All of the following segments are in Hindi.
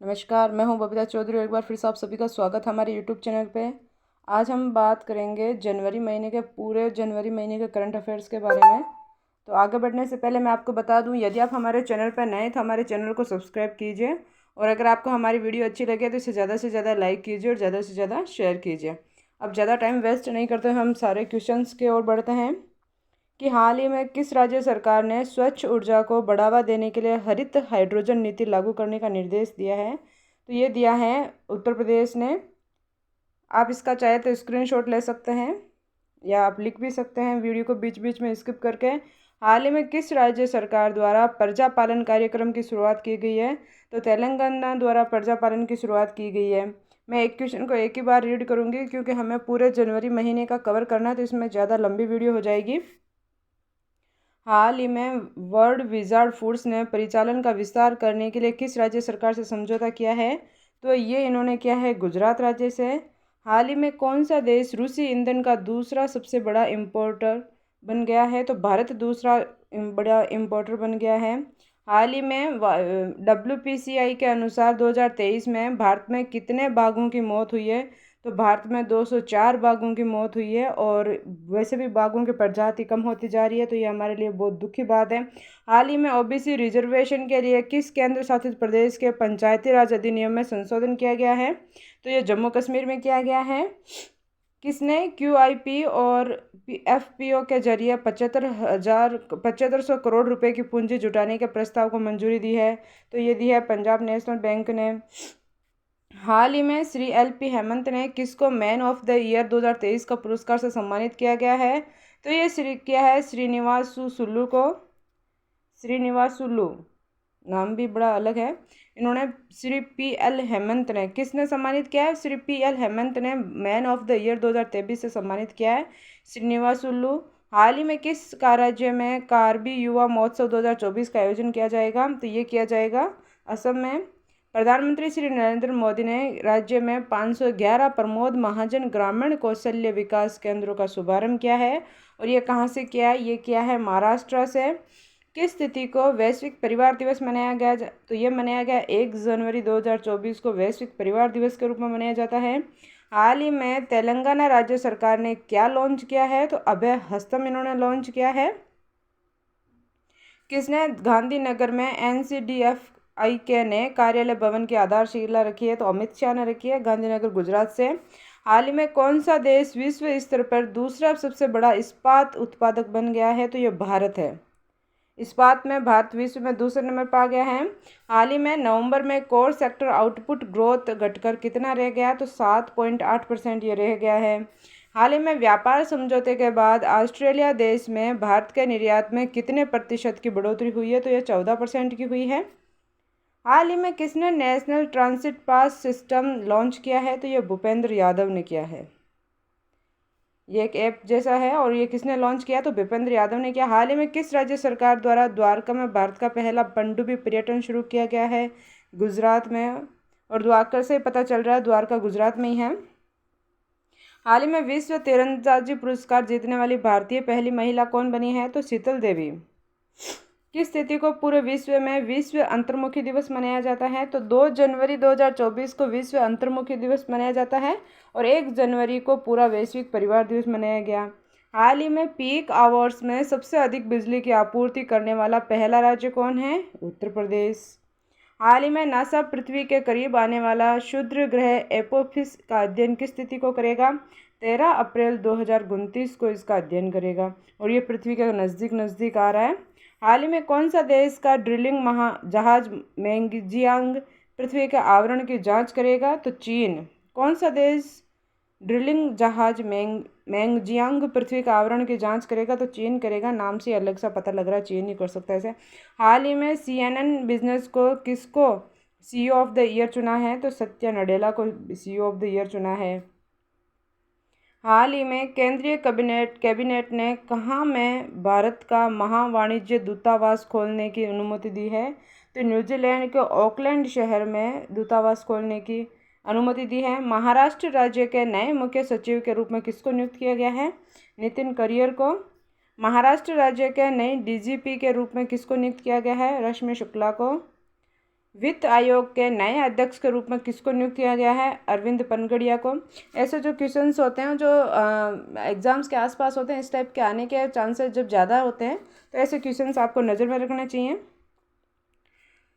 नमस्कार, मैं हूं बबीता चौधरी और एक बार फिर से आप सभी का स्वागत है हमारे यूट्यूब चैनल पे। आज हम बात करेंगे पूरे जनवरी महीने के करंट अफेयर्स के बारे में। तो आगे बढ़ने से पहले मैं आपको बता दूं, यदि आप हमारे चैनल पर नए तो हमारे चैनल को सब्सक्राइब कीजिए और अगर आपको हमारी वीडियो अच्छी लगे तो इसे ज़्यादा से ज़्यादा लाइक कीजिए और ज़्यादा से ज़्यादा शेयर कीजिए। अब ज़्यादा टाइम वेस्ट नहीं करते हम सारे क्वेश्चंस की ओर बढ़ते हैं कि हाल ही में किस राज्य सरकार ने स्वच्छ ऊर्जा को बढ़ावा देने के लिए हरित हाइड्रोजन नीति लागू करने का निर्देश दिया है। तो ये दिया है उत्तर प्रदेश ने। आप इसका चाहे तो स्क्रीनशॉट ले सकते हैं या आप लिख भी सकते हैं वीडियो को बीच बीच में स्किप करके। हाल ही में किस राज्य सरकार द्वारा प्रजा पालन कार्यक्रम की शुरुआत की गई है? तो तेलंगाना द्वारा प्रजा पालन की शुरुआत की गई है। मैं एक क्वेश्चन को एक ही बार रीड करूंगी क्योंकि हमें पूरे जनवरी महीने का कवर करना है, तो इसमें ज़्यादा लंबी वीडियो हो जाएगी। हाल ही में वर्ल्ड विजार्ड फूड्स ने परिचालन का विस्तार करने के लिए किस राज्य सरकार से समझौता किया है? तो ये इन्होंने किया है गुजरात राज्य से। हाल ही में कौन सा देश रूसी ईंधन का दूसरा सबसे बड़ा इंपोर्टर बन गया है? तो भारत दूसरा बड़ा इंपोर्टर बन गया है। हाल ही में WPCI के अनुसार 2023 में भारत में कितने बाघों की मौत हुई है? तो भारत में 204 बाघों की मौत हुई है और वैसे भी बाघों की प्रजाति कम होती जा रही है, तो ये हमारे लिए बहुत दुख की बात है। हाल ही में OBC रिजर्वेशन के लिए किस केंद्र शासित प्रदेश के पंचायती राज अधिनियम में संशोधन किया गया है? तो ये जम्मू कश्मीर में किया गया है। किसने QIP और FPO के जरिए 7500 करोड़ रुपए की पूंजी जुटाने के प्रस्ताव को मंजूरी दी है? तो ये दी है पंजाब नेशनल बैंक ने। हाल ही में श्री LP हेमंत ने किसको मैन ऑफ द ईयर 2023 का पुरस्कार से सम्मानित किया गया है? तो ये किया है श्रीनिवासु सुल्लू को। श्रीनिवास सुल्लू नाम भी बड़ा अलग है। इन्होंने श्री PL हेमंत ने किसने सम्मानित किया है? श्री PL हेमंत ने मैन ऑफ द ईयर 2023 से सम्मानित किया है श्रीनिवास सुल्लू। हाल ही में किस राज्य में कार्बी युवा महोत्सव 2024 का आयोजन किया जाएगा? तो ये किया जाएगा असम में। प्रधानमंत्री श्री नरेंद्र मोदी ने राज्य में 511 प्रमोद महाजन ग्रामीण कौशल्य विकास केंद्रों का शुभारंभ किया है और ये कहाँ से किया है? ये किया है महाराष्ट्र से। किस तिथि को वैश्विक परिवार दिवस मनाया गया? तो ये मनाया गया 1 जनवरी 2024 को वैश्विक परिवार दिवस के रूप में मनाया जाता है। हाल ही में तेलंगाना राज्य सरकार ने क्या लॉन्च किया है? तो अभय हस्तम इन्होंने लॉन्च किया है। किसने गांधीनगर में NCDFI ने कार्यालय भवन की आधारशिला रखी है? तो अमित शाह ने रखी है, गांधीनगर गुजरात से। हाल ही में कौन सा देश विश्व स्तर पर दूसरा सबसे बड़ा इस्पात उत्पादक बन गया है? तो ये भारत है। इस्पात में भारत विश्व में दूसरे नंबर पर आ गया है। हाल ही में नवंबर में कोर सेक्टर आउटपुट ग्रोथ घटकर कितना रह गया? तो 7.8% ये रह गया है। हाल ही में व्यापार समझौते के बाद ऑस्ट्रेलिया देश में भारत के निर्यात में कितने प्रतिशत की बढ़ोतरी हुई है? तो यह 14% की हुई है। हाल ही में किसने नेशनल ट्रांसिट पास सिस्टम लॉन्च किया है? तो यह भूपेंद्र यादव ने किया है। ये एक ऐप जैसा है और ये किसने लॉन्च किया? तो भूपेंद्र यादव ने किया। हाल ही में किस राज्य सरकार द्वारा द्वारका में भारत का पहला पनडुब्बी पर्यटन शुरू किया गया है? गुजरात में। और द्वारका से पता चल रहा है द्वारका गुजरात में ही है। हाल ही में विश्व तीरंदाजी पुरस्कार जीतने वाली भारतीय पहली महिला कौन बनी है? तो शीतल देवी। किस तिथि को पूरे विश्व में विश्व अंतर्मुखी दिवस मनाया जाता है? तो 2 जनवरी 2024 को विश्व अंतर्मुखी दिवस मनाया जाता है और 1 जनवरी को पूरा वैश्विक परिवार दिवस मनाया गया। हाल ही में पीक आवर्स में सबसे अधिक बिजली की आपूर्ति करने वाला पहला राज्य कौन है? उत्तर प्रदेश। हाल ही में नासा पृथ्वी के करीब आने वाला क्षुद्र ग्रह एपोफिस का अध्ययन किस तिथि को करेगा? 13 अप्रैल 2029 को इसका अध्ययन करेगा और ये पृथ्वी के नज़दीक नज़दीक आ रहा है। हाल ही में कौन सा देश का ड्रिलिंग जहाज मेंगजियांग पृथ्वी के आवरण की जांच करेगा? तो चीन। कौन सा देश ड्रिलिंग जहाज मेंगजियांग पृथ्वी का आवरण की जांच करेगा? तो चीन करेगा। नाम से अलग सा पता लग रहा है, चीन ही कर सकता है ऐसे। हाल ही में CNN बिजनेस को किसको CEO ऑफ द ईयर चुना है? तो सत्या नडेला को CEO ऑफ द ईयर चुना है। हाल ही में केंद्रीय कैबिनेट ने कहाँ में भारत का महावाणिज्य दूतावास खोलने की अनुमति दी है? तो न्यूजीलैंड के ऑकलैंड शहर में दूतावास खोलने की अनुमति दी है। महाराष्ट्र राज्य के नए मुख्य सचिव के रूप में किसको नियुक्त किया गया है? नितिन करियर को। महाराष्ट्र राज्य के नए DGP के रूप में किसको नियुक्त किया गया है? रश्मि शुक्ला को। वित्त आयोग के नए अध्यक्ष के रूप में किसको नियुक्त किया गया है? अरविंद पनगड़िया को। ऐसे जो क्वेश्चंस होते हैं जो एग्जाम्स के आसपास होते हैं, इस टाइप के आने के चांसेस जब ज़्यादा होते हैं, तो ऐसे क्वेश्चंस आपको नज़र में रखना चाहिए।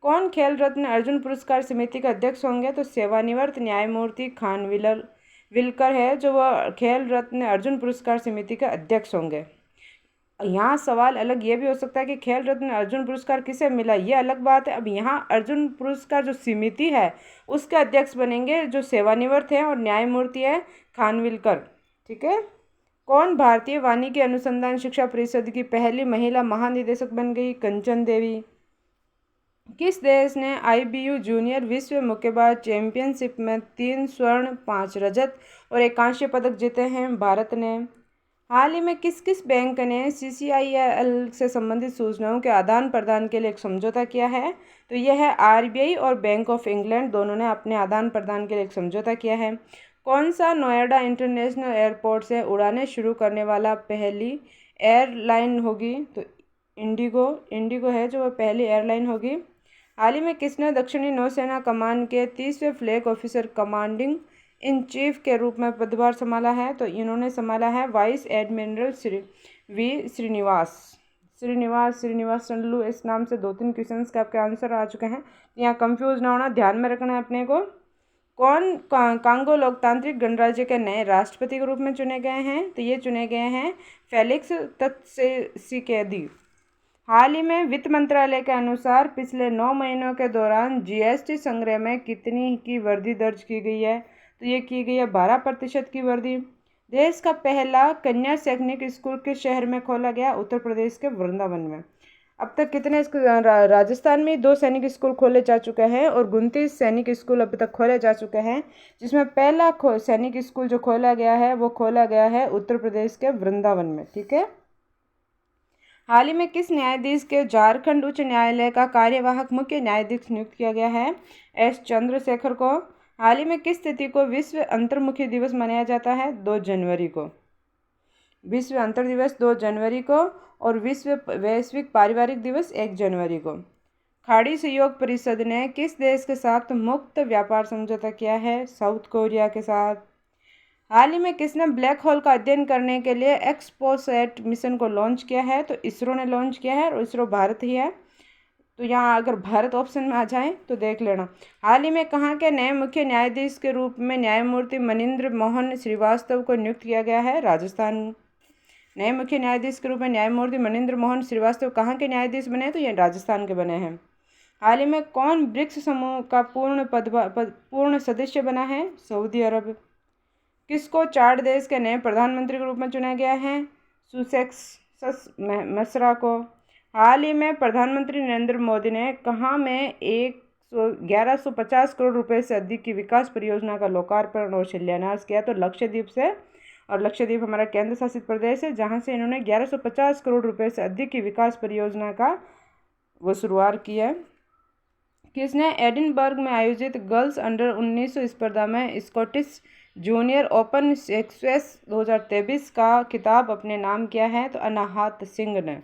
कौन खेल रत्न अर्जुन पुरस्कार समिति के अध्यक्ष होंगे? तो सेवानिवृत्त न्यायमूर्ति खानविलकर है जो वह खेल रत्न अर्जुन पुरस्कार समिति के अध्यक्ष होंगे। यहाँ सवाल अलग ये भी हो सकता है कि खेल रत्न अर्जुन पुरस्कार किसे मिला, ये अलग बात है। अब यहाँ अर्जुन पुरस्कार जो समिति है उसके अध्यक्ष बनेंगे जो सेवानिवृत्त हैं और न्यायमूर्ति है खानविलकर। ठीक है। कौन भारतीय वानिकी अनुसंधान शिक्षा परिषद की पहली महिला महानिदेशक बन गई? कंचन देवी। किस देश ने IBU जूनियर विश्व मुक्केबाज चैंपियनशिप में 3 स्वर्ण 5 रजत और 1 कांस्य पदक जीते हैं? भारत ने। हाल ही में किस किस बैंक ने CCIL से संबंधित सूचनाओं के आदान प्रदान के लिए एक समझौता किया है? तो यह है RBI और बैंक ऑफ इंग्लैंड, दोनों ने अपने आदान प्रदान के लिए एक समझौता किया है। कौन सा नोएडा इंटरनेशनल एयरपोर्ट से उड़ानें शुरू करने वाला पहली एयरलाइन होगी? तो इंडिगो है जो वह पहली एयरलाइन होगी। हाल ही में किसने दक्षिणी नौसेना कमान के 30वें flag officer commanding in chief के रूप में पदभार संभाला है? तो इन्होंने संभाला है वाइस एडमिरल श्रीनिवास चंद्लू। इस नाम से 2-3 क्वेश्चंस के आपके आंसर आ चुके हैं, यहाँ कंफ्यूज ना होना, ध्यान में रखना है अपने को। कौन कांगो लोकतांत्रिक गणराज्य के नए राष्ट्रपति के रूप में चुने गए हैं? तो ये चुने गए हैं फेलिक्स त्सेसिकेदी। हाल ही में वित्त मंत्रालय के अनुसार पिछले 9 महीनों के दौरान GST संग्रह में कितनी की वृद्धि दर्ज की गई है? तो ये की गई है 12% की वृद्धि। देश का पहला कन्या सैनिक स्कूल किस शहर में खोला गया? उत्तर प्रदेश के वृंदावन में। अब तक कितने राजस्थान में 2 सैनिक स्कूल खोले जा चुके हैं और 29 सैनिक स्कूल अभी तक खोले जा चुके हैं, जिसमें पहला सैनिक स्कूल जो खोला गया है वो खोला गया है उत्तर प्रदेश के वृंदावन में। ठीक है। हाल ही में किस न्यायाधीश के झारखंड उच्च न्यायालय का कार्यवाहक मुख्य न्यायाधीश नियुक्त किया गया है? S चंद्रशेखर को। हाल ही में किस तिथि को विश्व अंतर्मुखी दिवस मनाया जाता है? 2 जनवरी को। विश्व अंतर दिवस 2 जनवरी को और विश्व वैश्विक पारिवारिक दिवस 1 जनवरी को। खाड़ी सहयोग परिषद ने किस देश के साथ मुक्त व्यापार समझौता किया है? साउथ कोरिया के साथ। हाल ही में किसने ब्लैक होल का अध्ययन करने के लिए एक्सपोसैट मिशन को लॉन्च किया है? तो इसरो ने लॉन्च किया है और इसरो भारत ही है, तो यहाँ अगर भारत ऑप्शन में आ जाए तो देख लेना। हाल ही में कहाँ के नए मुख्य न्यायाधीश के रूप में न्यायमूर्ति मनिंद्र मोहन श्रीवास्तव को नियुक्त किया गया है? राजस्थान। नए मुख्य न्यायाधीश के रूप में न्यायमूर्ति मनिंद्र मोहन श्रीवास्तव कहाँ के न्यायाधीश बने हैं? तो ये राजस्थान के बने हैं। हाल ही में कौन ब्रिक्स समूह का पूर्ण सदस्य बना है? सऊदी अरब। किसको चार्ट देश के नए प्रधानमंत्री के रूप में चुना गया है? सुसेक्स मसरा को। हाल ही में प्रधानमंत्री नरेंद्र मोदी ने कहाँ में 1150 करोड़ रुपए से अधिक की विकास परियोजना का लोकार्पण और शिलान्यास किया? तो लक्षद्वीप से, और लक्षद्वीप हमारा केंद्र शासित प्रदेश है, जहाँ से इन्होंने 1150 करोड़ रुपए से अधिक की विकास परियोजना का वो शुरुआत की है। किसने एडिनबर्ग में आयोजित गर्ल्स अंडर 19 स्पर्धा में स्कॉटिश जूनियर ओपन स्क्वैश 2023 का खिताब अपने नाम किया है? तो अनाहत सिंह ने।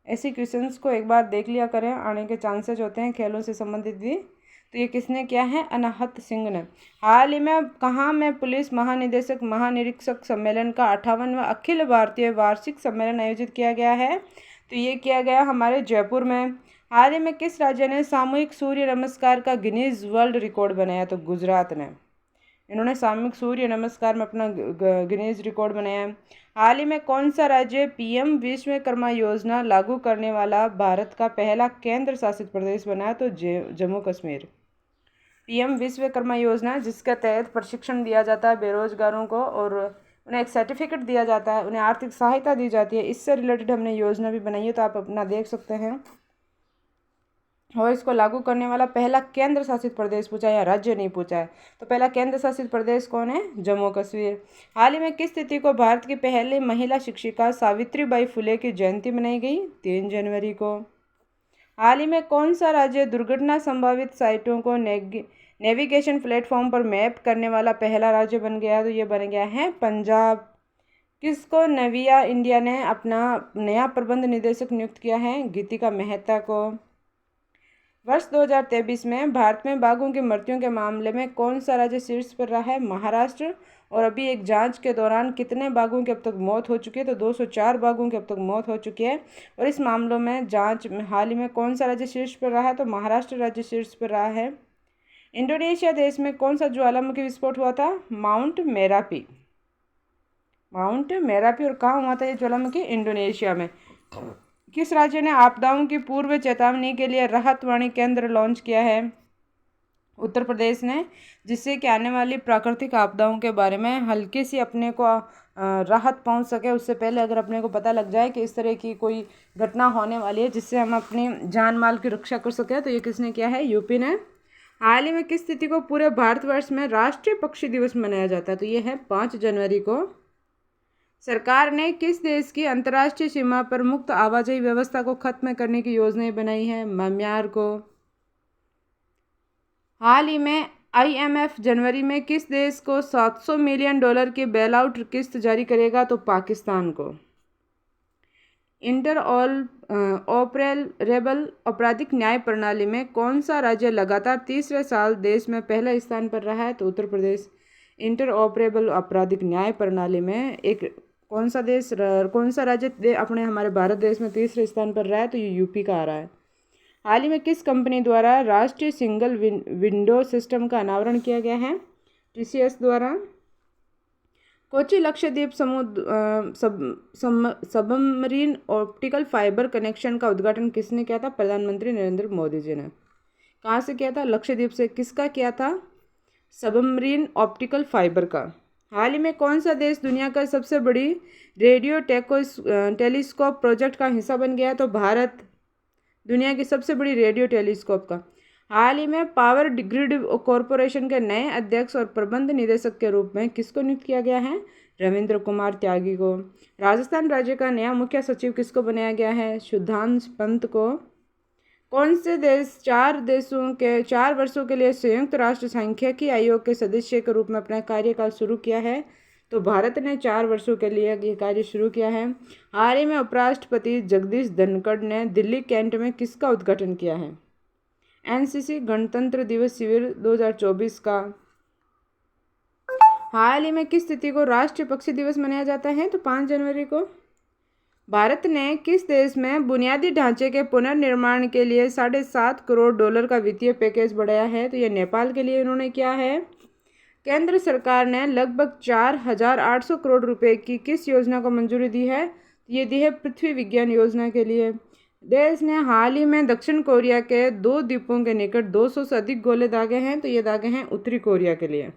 ऐसे क्वेश्चंस को एक बार देख लिया करें, आने के चांसेस होते हैं खेलों से संबंधित भी। तो ये किसने किया है? अनाहत सिंह ने। हाल ही में कहाँ में पुलिस महानिरीक्षक सम्मेलन का 58वां अखिल भारतीय वार्षिक सम्मेलन आयोजित किया गया है? तो ये किया गया हमारे जयपुर में। हाल ही में किस राज्य ने सामूहिक सूर्य नमस्कार का गिनीज वर्ल्ड रिकॉर्ड बनाया? तो गुजरात ने। इन्होंने सामूहिक सूर्य नमस्कार में अपना गिनीज रिकॉर्ड बनाया है। हाल ही में कौन सा राज्य PM विश्वकर्मा योजना लागू करने वाला भारत का पहला केंद्र शासित प्रदेश बना है? तो जम्मू कश्मीर। PM विश्वकर्मा योजना, जिसके तहत प्रशिक्षण दिया जाता है बेरोजगारों को और उन्हें एक सर्टिफिकेट दिया जाता है, उन्हें आर्थिक सहायता दी जाती है, इससे रिलेटेड हमने योजना भी बनाई है, तो आप अपना देख सकते हैं। और इसको लागू करने वाला पहला केंद्र शासित प्रदेश पूछा है या राज्य नहीं पूछा है, तो पहला केंद्र शासित प्रदेश कौन है? जम्मू कश्मीर। हाल ही में किस तिथि को भारत की पहली महिला शिक्षिका सावित्रीबाई फुले की जयंती मनाई गई? 3 जनवरी को। हाल ही में कौन सा राज्य दुर्घटना संभावित साइटों को नेविगेशन प्लेटफॉर्म पर मैप करने वाला पहला राज्य बन गया? तो ये बन गया है पंजाब। किसको नविया इंडिया ने अपना नया प्रबंध निदेशक नियुक्त किया है? गीतिका मेहता को। वर्ष 2023 में भारत में बाघों की मृत्युओं के मामले में कौन सा राज्य शीर्ष पर रहा है? महाराष्ट्र। और अभी एक जांच के दौरान कितने बाघों की अब तक मौत हो चुकी है? तो 204 बाघों की अब तक मौत हो चुकी है। और इस मामलों में जांच में हाल ही में कौन सा राज्य शीर्ष पर रहा है? तो महाराष्ट्र राज्य शीर्ष पर रहा है। इंडोनेशिया देश में कौन सा ज्वालामुखी विस्फोट हुआ था? Mount Merapi. Mount Merapi. और कहाँ हुआ था ये ज्वालामुखी? इंडोनेशिया में। किस राज्य ने आपदाओं की पूर्व चेतावनी के लिए राहत वाणी केंद्र लॉन्च किया है? उत्तर प्रदेश ने, जिससे कि आने वाली प्राकृतिक आपदाओं के बारे में हल्की सी अपने को राहत पहुंच सके, उससे पहले अगर अपने को पता लग जाए कि इस तरह की कोई घटना होने वाली है जिससे हम अपनी जान माल की रक्षा कर सकें, तो ये किसने किया है? यूपी ने। हाल ही में किस तिथि को पूरे भारतवर्ष में राष्ट्रीय पक्षी दिवस मनाया जाता है? तो ये है 5 जनवरी को। सरकार ने किस देश की अंतर्राष्ट्रीय सीमा पर मुक्त आवाजाही व्यवस्था को खत्म करने की योजनाएं बनाई है? म्यांमार को। हाल ही में IMF जनवरी में किस देश को $700 मिलियन की बेल आउट किस्त जारी करेगा? तो पाकिस्तान को। इंटर ऑपरेबल आपराधिक न्याय प्रणाली में कौन सा राज्य लगातार तीसरे साल देश में पहला स्थान पर रहा है? तो उत्तर प्रदेश। इंटर ऑपरेबल आपराधिक न्याय प्रणाली में कौन सा राज्य अपने हमारे भारत देश में तीसरे स्थान पर रहा है? तो ये यूपी का आ रहा है। हाल ही में किस कंपनी द्वारा राष्ट्रीय सिंगल विंडो सिस्टम का अनावरण किया गया है? TCS द्वारा। Kochi Lakshadweep submarine optical fibre connection का उद्घाटन किसने किया था? प्रधानमंत्री नरेंद्र मोदी जी ने। कहाँ से किया था? लक्षद्वीप से। किसका किया था? सबमरीन ऑप्टिकल फाइबर का। हाल ही में कौन सा देश दुनिया का सबसे बड़ी रेडियो टेलीस्कोप प्रोजेक्ट का हिस्सा बन गया? तो भारत, दुनिया की सबसे बड़ी रेडियो टेलीस्कोप का। हाल ही में पावर ग्रिड कॉरपोरेशन के नए अध्यक्ष और प्रबंध निदेशक के रूप में किसको नियुक्त किया गया है? रविंद्र कुमार त्यागी को। राजस्थान राज्य का नया मुख्य सचिव किसको बनाया गया है? सुधांशु पंत को। कौन से देश 4 वर्षों के लिए संयुक्त राष्ट्र सांख्यिकी आयोग के सदस्य के रूप में अपना कार्यकाल शुरू किया है? तो भारत ने 4 वर्षों के लिए ये कार्य शुरू किया है। हाल ही में उपराष्ट्रपति जगदीश धनखड़ ने दिल्ली कैंट में किसका उद्घाटन किया है? NCC गणतंत्र दिवस शिविर 2024 का। हाल ही में किस तिथि को राष्ट्रीय पक्षी दिवस मनाया जाता है? तो 5 जनवरी को। भारत ने किस देश में बुनियादी ढांचे के पुनर्निर्माण के लिए $7.5 करोड़ का वित्तीय पैकेज बढ़ाया है? तो यह नेपाल के लिए इन्होंने किया है। केंद्र सरकार ने लगभग 4,800 करोड़ रुपए की किस योजना को मंजूरी दी है? ये दी है पृथ्वी विज्ञान योजना के लिए। देश ने हाल ही में दक्षिण कोरिया के 2 द्वीपों के निकट 200 से अधिक गोले दागे हैं। तो ये दागे हैं उत्तरी कोरिया के लिए।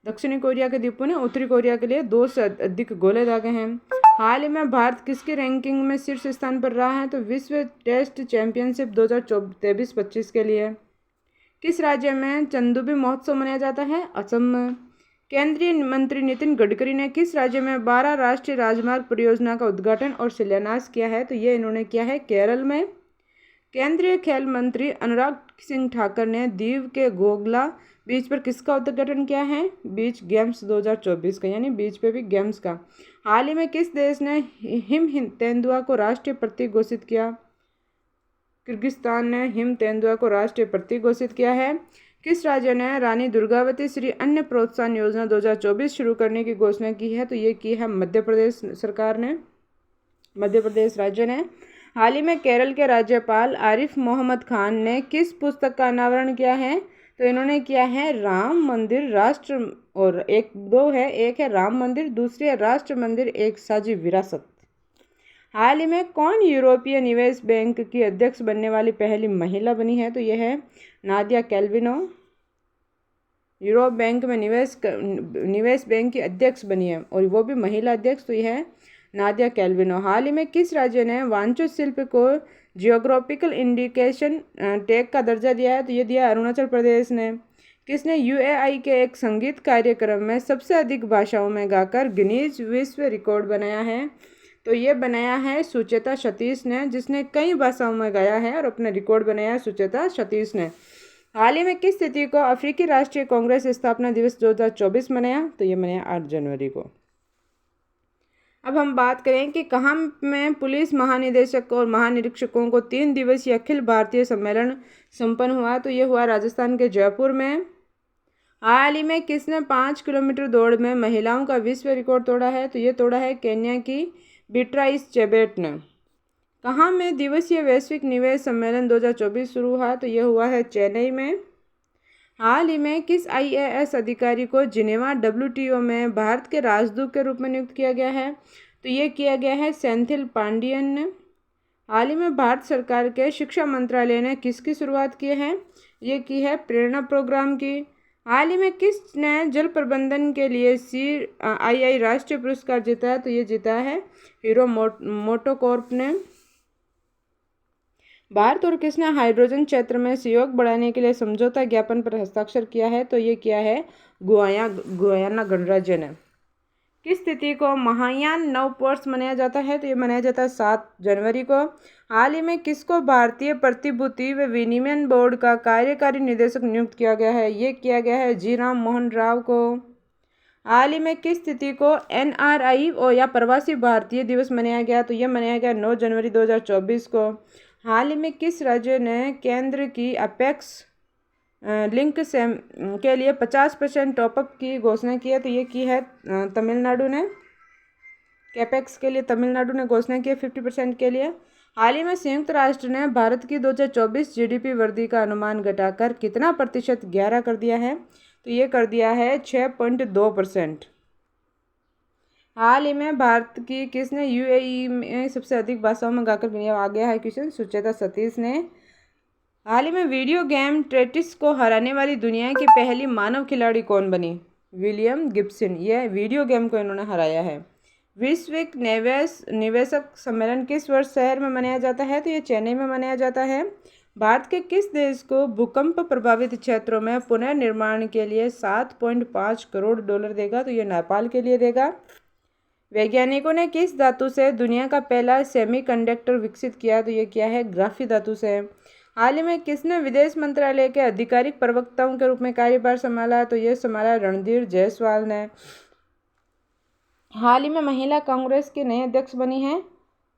दक्षिणी कोरिया के द्वीपों ने उत्तरी कोरिया के लिए 2 से अधिक गोले दागे हैं। हाल ही में भारत किसकी रैंकिंग में शीर्ष स्थान पर रहा है? तो विश्व टेस्ट चैंपियनशिप 2023-25 के लिए। किस राज्य में चंदुबी महोत्सव मनाया जाता है? असम में। केंद्रीय मंत्री नितिन गडकरी ने किस राज्य में 12 राष्ट्रीय राजमार्ग परियोजना का उद्घाटन और शिलान्यास किया है? तो ये इन्होंने किया है केरल में। केंद्रीय खेल मंत्री अनुराग सिंह ठाकुर ने दीव के घोघला बीच पर किसका उद्घाटन किया है? बीच गेम्स 2024 का, यानी बीच पे भी गेम्स का। हाल ही में किस देश ने हिम तेंदुआ को राष्ट्रीय प्रतीक घोषित किया? किर्गिस्तान ने हिम तेंदुआ को राष्ट्रीय प्रतीक घोषित किया है। किस राज्य ने रानी दुर्गावती श्री अन्न प्रोत्साहन योजना 2024 शुरू करने की घोषणा की है? तो ये की है मध्य प्रदेश सरकार ने, मध्य प्रदेश राज्य ने। हाल ही में केरल के राज्यपाल आरिफ मोहम्मद खान ने किस पुस्तक का अनावरण किया है? तो इन्होंने किया है राम मंदिर राष्ट्र, और एक है राम मंदिर, दूसरी है राष्ट्र मंदिर एक साझी विरासत। हाल ही में कौन यूरोपीय निवेश बैंक की अध्यक्ष बनने वाली पहली महिला बनी है? तो यह है नादिया कैल्विनो। यूरोप बैंक में निवेश बैंक की अध्यक्ष बनी है, और वो भी महिला अध्यक्ष, तो यह है नादिया कैल्विनो। हाल ही में किस राज्य ने वांचो को जियोग्राफिकल इंडिकेशन टैग का दर्जा दिया है? तो ये दिया अरुणाचल प्रदेश ने। किसने UAE के एक संगीत कार्यक्रम में सबसे अधिक भाषाओं में गाकर गिनीज विश्व रिकॉर्ड बनाया है? तो ये बनाया है सुचेता सतीश ने, जिसने कई भाषाओं में गाया है और अपना रिकॉर्ड बनाया है सुचेता सतीश ने। हाल ही में किस तिथि को अफ्रीकी राष्ट्रीय कांग्रेस स्थापना दिवस 2024 मनाया? तो ये मनाया 8 जनवरी को। अब हम बात करें कि कहाँ में पुलिस महानिदेशक और महानिरीक्षकों को 3 दिवसीय अखिल भारतीय सम्मेलन संपन्न हुआ, तो ये हुआ राजस्थान के जयपुर में। हाल ही में किसने 5 किलोमीटर दौड़ में महिलाओं का विश्व रिकॉर्ड तोड़ा है, तो ये तोड़ा है केन्या की बीट्राइस चेबेट ने। कहाँ में दिवसीय वैश्विक निवेश सम्मेलन 2024 शुरू हुआ, तो ये हुआ है चेन्नई में। हाल ही में किस आईएएस अधिकारी को जिनेवा डब्ल्यूटीओ में भारत के राजदूत के रूप में नियुक्त किया गया है, तो ये किया गया है सेंथिल पांडियन ने। हाल ही में भारत सरकार के शिक्षा मंत्रालय ने किसकी शुरुआत की है, ये की है प्रेरणा प्रोग्राम की। हाल ही में किसने जल प्रबंधन के लिए CII राष्ट्रीय पुरस्कार जीता है, तो ये जीता है हीरो मोटोकॉर्प ने। भारत और किसने हाइड्रोजन क्षेत्र में सहयोग बढ़ाने के लिए समझौता ज्ञापन पर हस्ताक्षर किया है, तो ये किया है गुयाना गणराज्य ने। किस तिथि को महायान नववर्ष मनाया जाता है, तो ये मनाया जाता है 7 जनवरी को। हाल ही में किसको भारतीय प्रतिभूति व विनिमय बोर्ड का कार्यकारी निदेशक नियुक्त किया गया है, ये किया गया है जी राम मोहन राव को। हाल ही में किस तिथि को NRI या प्रवासी भारतीय दिवस मनाया गया, तो ये मनाया गया 9 जनवरी 2024 को। हाल ही में किस राज्य ने केंद्र की अपेक्स लिंक से के लिए 50% टॉपअप की घोषणा की है, तो ये की है तमिलनाडु ने। कैपेक्स के लिए तमिलनाडु ने घोषणा की है 50% के लिए। हाल ही में संयुक्त राष्ट्र ने भारत की 2024 GDP वृद्धि का अनुमान घटाकर कितना प्रतिशत 11 कर दिया है, तो ये कर दिया है 6.2%। हाल ही में भारत की किसने UAE में सबसे अधिक भाषाओं में गाकर आ गया है क्वेश्चन, सुचेता सतीश ने। हाल ही में वीडियो गेम टेट्रिस को हराने वाली दुनिया की पहली मानव खिलाड़ी कौन बनी, विलियम गिब्सन। यह वीडियो गेम को इन्होंने हराया है। वैश्विक निवेशक सम्मेलन किस वर्ष शहर में मनाया जाता है, तो ये चेन्नई में मनाया जाता है। भारत के किस देश को भूकंप प्रभावित क्षेत्रों में पुनर्निर्माण के लिए $7.5 करोड़ देगा, तो ये नेपाल के लिए देगा। वैज्ञानिकों ने किस धातु से दुनिया का पहला सेमीकंडक्टर विकसित किया, तो ये किया है ग्राफी धातु से। हाल ही में किसने विदेश मंत्रालय के आधिकारिक प्रवक्ताओं के रूप में कार्यभार संभाला, तो ये संभाला रणधीर जायसवाल ने। हाल ही में महिला कांग्रेस की नई अध्यक्ष बनी है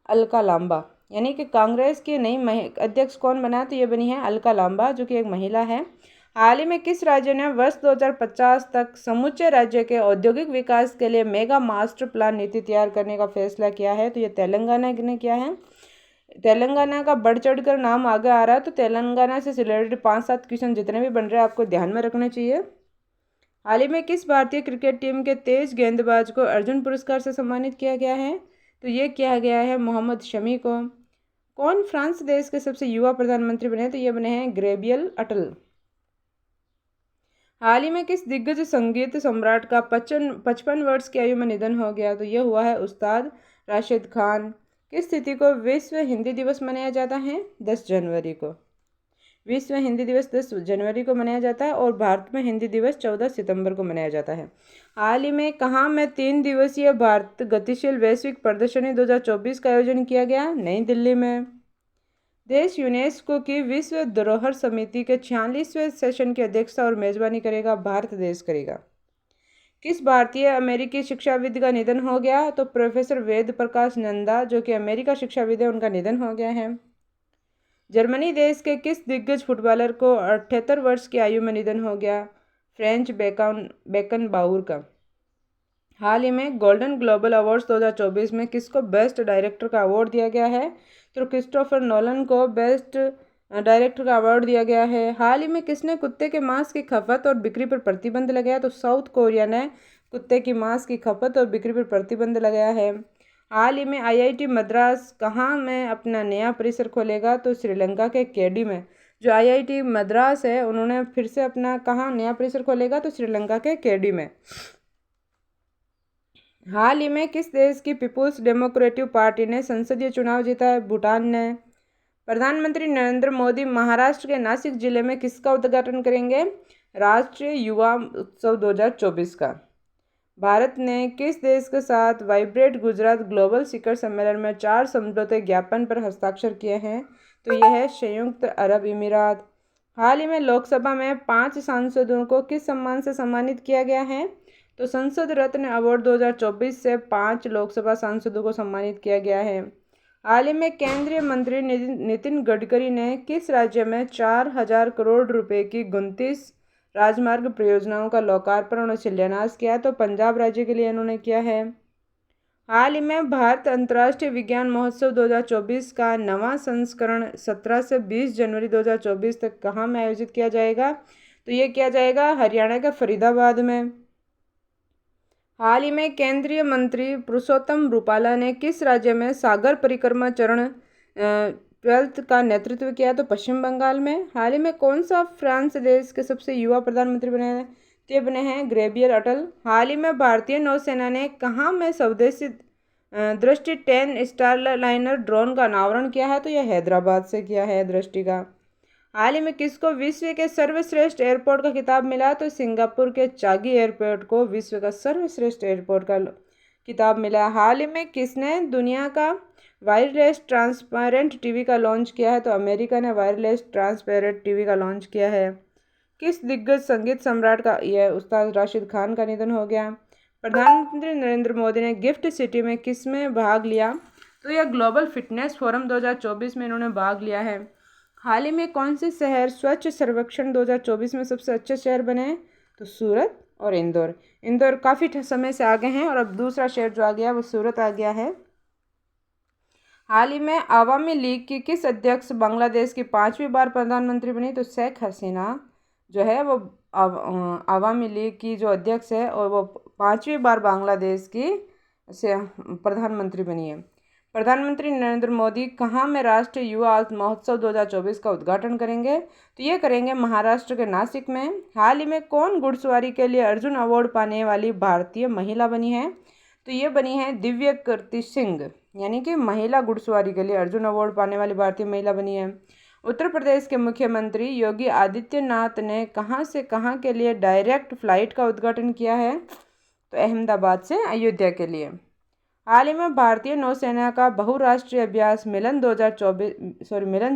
अलका लांबा, यानी कि कांग्रेस की नई अध्यक्ष कौन बना, तो ये बनी है अलका लांबा, जो कि एक महिला है। हाल ही में किस राज्य ने वर्ष 2050 तक समूचे राज्य के औद्योगिक विकास के लिए मेगा मास्टर प्लान नीति तैयार करने का फैसला किया है, तो ये तेलंगाना ने किया है। तेलंगाना का बढ़ चढ़ कर नाम आगे आ रहा है, तो तेलंगाना से रिलेटेड 5-7 क्वेश्चन जितने भी बन रहे हैं आपको ध्यान में रखने चाहिए। हाल ही में किस भारतीय क्रिकेट टीम के तेज गेंदबाज को अर्जुन पुरस्कार से सम्मानित किया गया है, तो ये किया गया है मोहम्मद शमी को। कौन फ्रांस देश के सबसे युवा प्रधानमंत्री बने, तो ये बने हैं गैब्रियल अटल। हाल ही में किस दिग्गज संगीत सम्राट का 55 वर्ष की आयु में निधन हो गया, तो यह हुआ है उस्ताद राशिद खान। किस तिथि को विश्व हिंदी दिवस मनाया जाता है, 10 जनवरी को। विश्व हिंदी दिवस 10 जनवरी को मनाया जाता है और भारत में हिंदी दिवस 14 सितंबर को मनाया जाता है। हाल ही में कहाँ में 3 दिवसीय भारत गतिशील वैश्विक प्रदर्शनी 2024 का आयोजन किया गया, नई दिल्ली में। देश यूनेस्को की विश्व धरोहर समिति के 46वें सेशन की अध्यक्षता और मेजबानी करेगा, भारत देश करेगा। किस भारतीय अमेरिकी शिक्षाविद का निधन हो गया, तो प्रोफेसर वेद प्रकाश नंदा, जो कि अमेरिका शिक्षाविद है, उनका निधन हो गया है। जर्मनी देश के किस दिग्गज फुटबॉलर को 78 वर्ष की आयु में निधन हो गया, फ्रेंच बेकनबाउर का। हाल ही में गोल्डन ग्लोबल अवार्ड्स 2024 में किसको बेस्ट डायरेक्टर का अवार्ड दिया गया है, तो क्रिस्टोफर नोलन को बेस्ट डायरेक्टर का अवार्ड दिया गया है। हाल ही में किसने कुत्ते के मांस की खपत और बिक्री पर प्रतिबंध लगाया, तो साउथ कोरिया ने कुत्ते की मांस की खपत और बिक्री पर प्रतिबंध लगाया है। हाल ही में IIT मद्रास कहाँ में अपना नया परिसर खोलेगा, तो श्रीलंका के केडी में। जो IIT मद्रास है उन्होंने फिर से अपना कहाँ नया परिसर खोलेगा, तो श्रीलंका के केडी में। हाल ही में किस देश की पीपुल्स डेमोक्रेटिक पार्टी ने संसदीय चुनाव जीता है, भूटान ने। प्रधानमंत्री नरेंद्र मोदी महाराष्ट्र के नासिक जिले में किसका उद्घाटन करेंगे, राष्ट्रीय युवा उत्सव 2024 का। भारत ने किस देश के साथ वाइब्रेट गुजरात ग्लोबल शिखर सम्मेलन में 4 समझौते ज्ञापन पर हस्ताक्षर किए हैं, तो यह है संयुक्त अरब अमीरात। हाल ही में लोकसभा में 5 सांसदों को किस सम्मान से सम्मानित किया गया है, तो संसद रत्न अवार्ड 2024 से 5 लोकसभा सांसदों को सम्मानित किया गया है। हाल ही में केंद्रीय मंत्री नितिन गडकरी ने किस राज्य में 4,000 करोड़ रुपए की 29 राजमार्ग परियोजनाओं का लोकार्पण और शिलान्यास किया? तो पंजाब राज्य के लिए इन्होंने किया है। हाल ही में भारत अंतर्राष्ट्रीय विज्ञान महोत्सव 2024 का नवा संस्करण 17 से 20 जनवरी 2024 तक कहाँ में आयोजित किया जाएगा? तो ये किया जाएगा हरियाणा के फरीदाबाद में। हाल ही में केंद्रीय मंत्री पुरुषोत्तम रूपाला ने किस राज्य में सागर परिक्रमा चरण 12 का नेतृत्व किया? तो पश्चिम बंगाल में। हाल ही में कौन सा फ्रांस देश के सबसे युवा प्रधानमंत्री बने हैं? ये बने हैं ग्रेवियर अटल। हाल ही में भारतीय नौसेना ने कहाँ में स्वदेशी दृष्टि 10 स्टारलाइनर ड्रोन का अनावरण किया है? तो यह हैदराबाद से किया है दृष्टि का। हाल ही में किसको विश्व के सर्वश्रेष्ठ एयरपोर्ट का खिताब मिला? तो सिंगापुर के चागी एयरपोर्ट को विश्व का सर्वश्रेष्ठ एयरपोर्ट का खिताब मिला। हाल ही में किसने दुनिया का वायरलेस ट्रांसपेरेंट टीवी का लॉन्च किया है? तो अमेरिका ने वायरलेस ट्रांसपेरेंट टीवी का लॉन्च किया है। किस दिग्गज संगीत सम्राट का यह उस्ताद राशिद खान का निधन हो गया? प्रधानमंत्री नरेंद्र मोदी ने गिफ्ट सिटी में किस में भाग लिया? तो यह ग्लोबल फिटनेस फोरम 2024 में इन्होंने भाग लिया है। हाल ही में कौन से शहर स्वच्छ सर्वेक्षण 2024 में सबसे अच्छे शहर बने? तो सूरत और इंदौर। इंदौर काफ़ी समय से आगे हैं और अब दूसरा शहर जो आ गया वो सूरत आ गया है। हाल ही में आवामी लीग की किस अध्यक्ष बांग्लादेश की 5वीं बार प्रधानमंत्री बनी? तो शेख हसीना जो है वो आवामी लीग की जो अध्यक्ष है और वो 5वीं बार बांग्लादेश की से प्रधानमंत्री बनी है। प्रधानमंत्री नरेंद्र मोदी कहाँ में राष्ट्रीय युवा महोत्सव 2024 का उद्घाटन करेंगे? तो ये करेंगे महाराष्ट्र के नासिक में। हाल ही में कौन घुड़सवारी के लिए अर्जुन अवार्ड पाने वाली भारतीय महिला बनी है? तो ये बनी है दिव्य कीर्ति सिंह, यानी कि महिला घुड़सवारी के लिए अर्जुन अवार्ड पाने वाली भारतीय महिला बनी है। उत्तर प्रदेश के मुख्यमंत्री योगी आदित्यनाथ ने कहाँ से कहाँ के लिए डायरेक्ट फ्लाइट का उद्घाटन किया है? तो अहमदाबाद से अयोध्या के लिए। हाल ही में भारतीय नौसेना का बहुराष्ट्रीय अभ्यास मिलन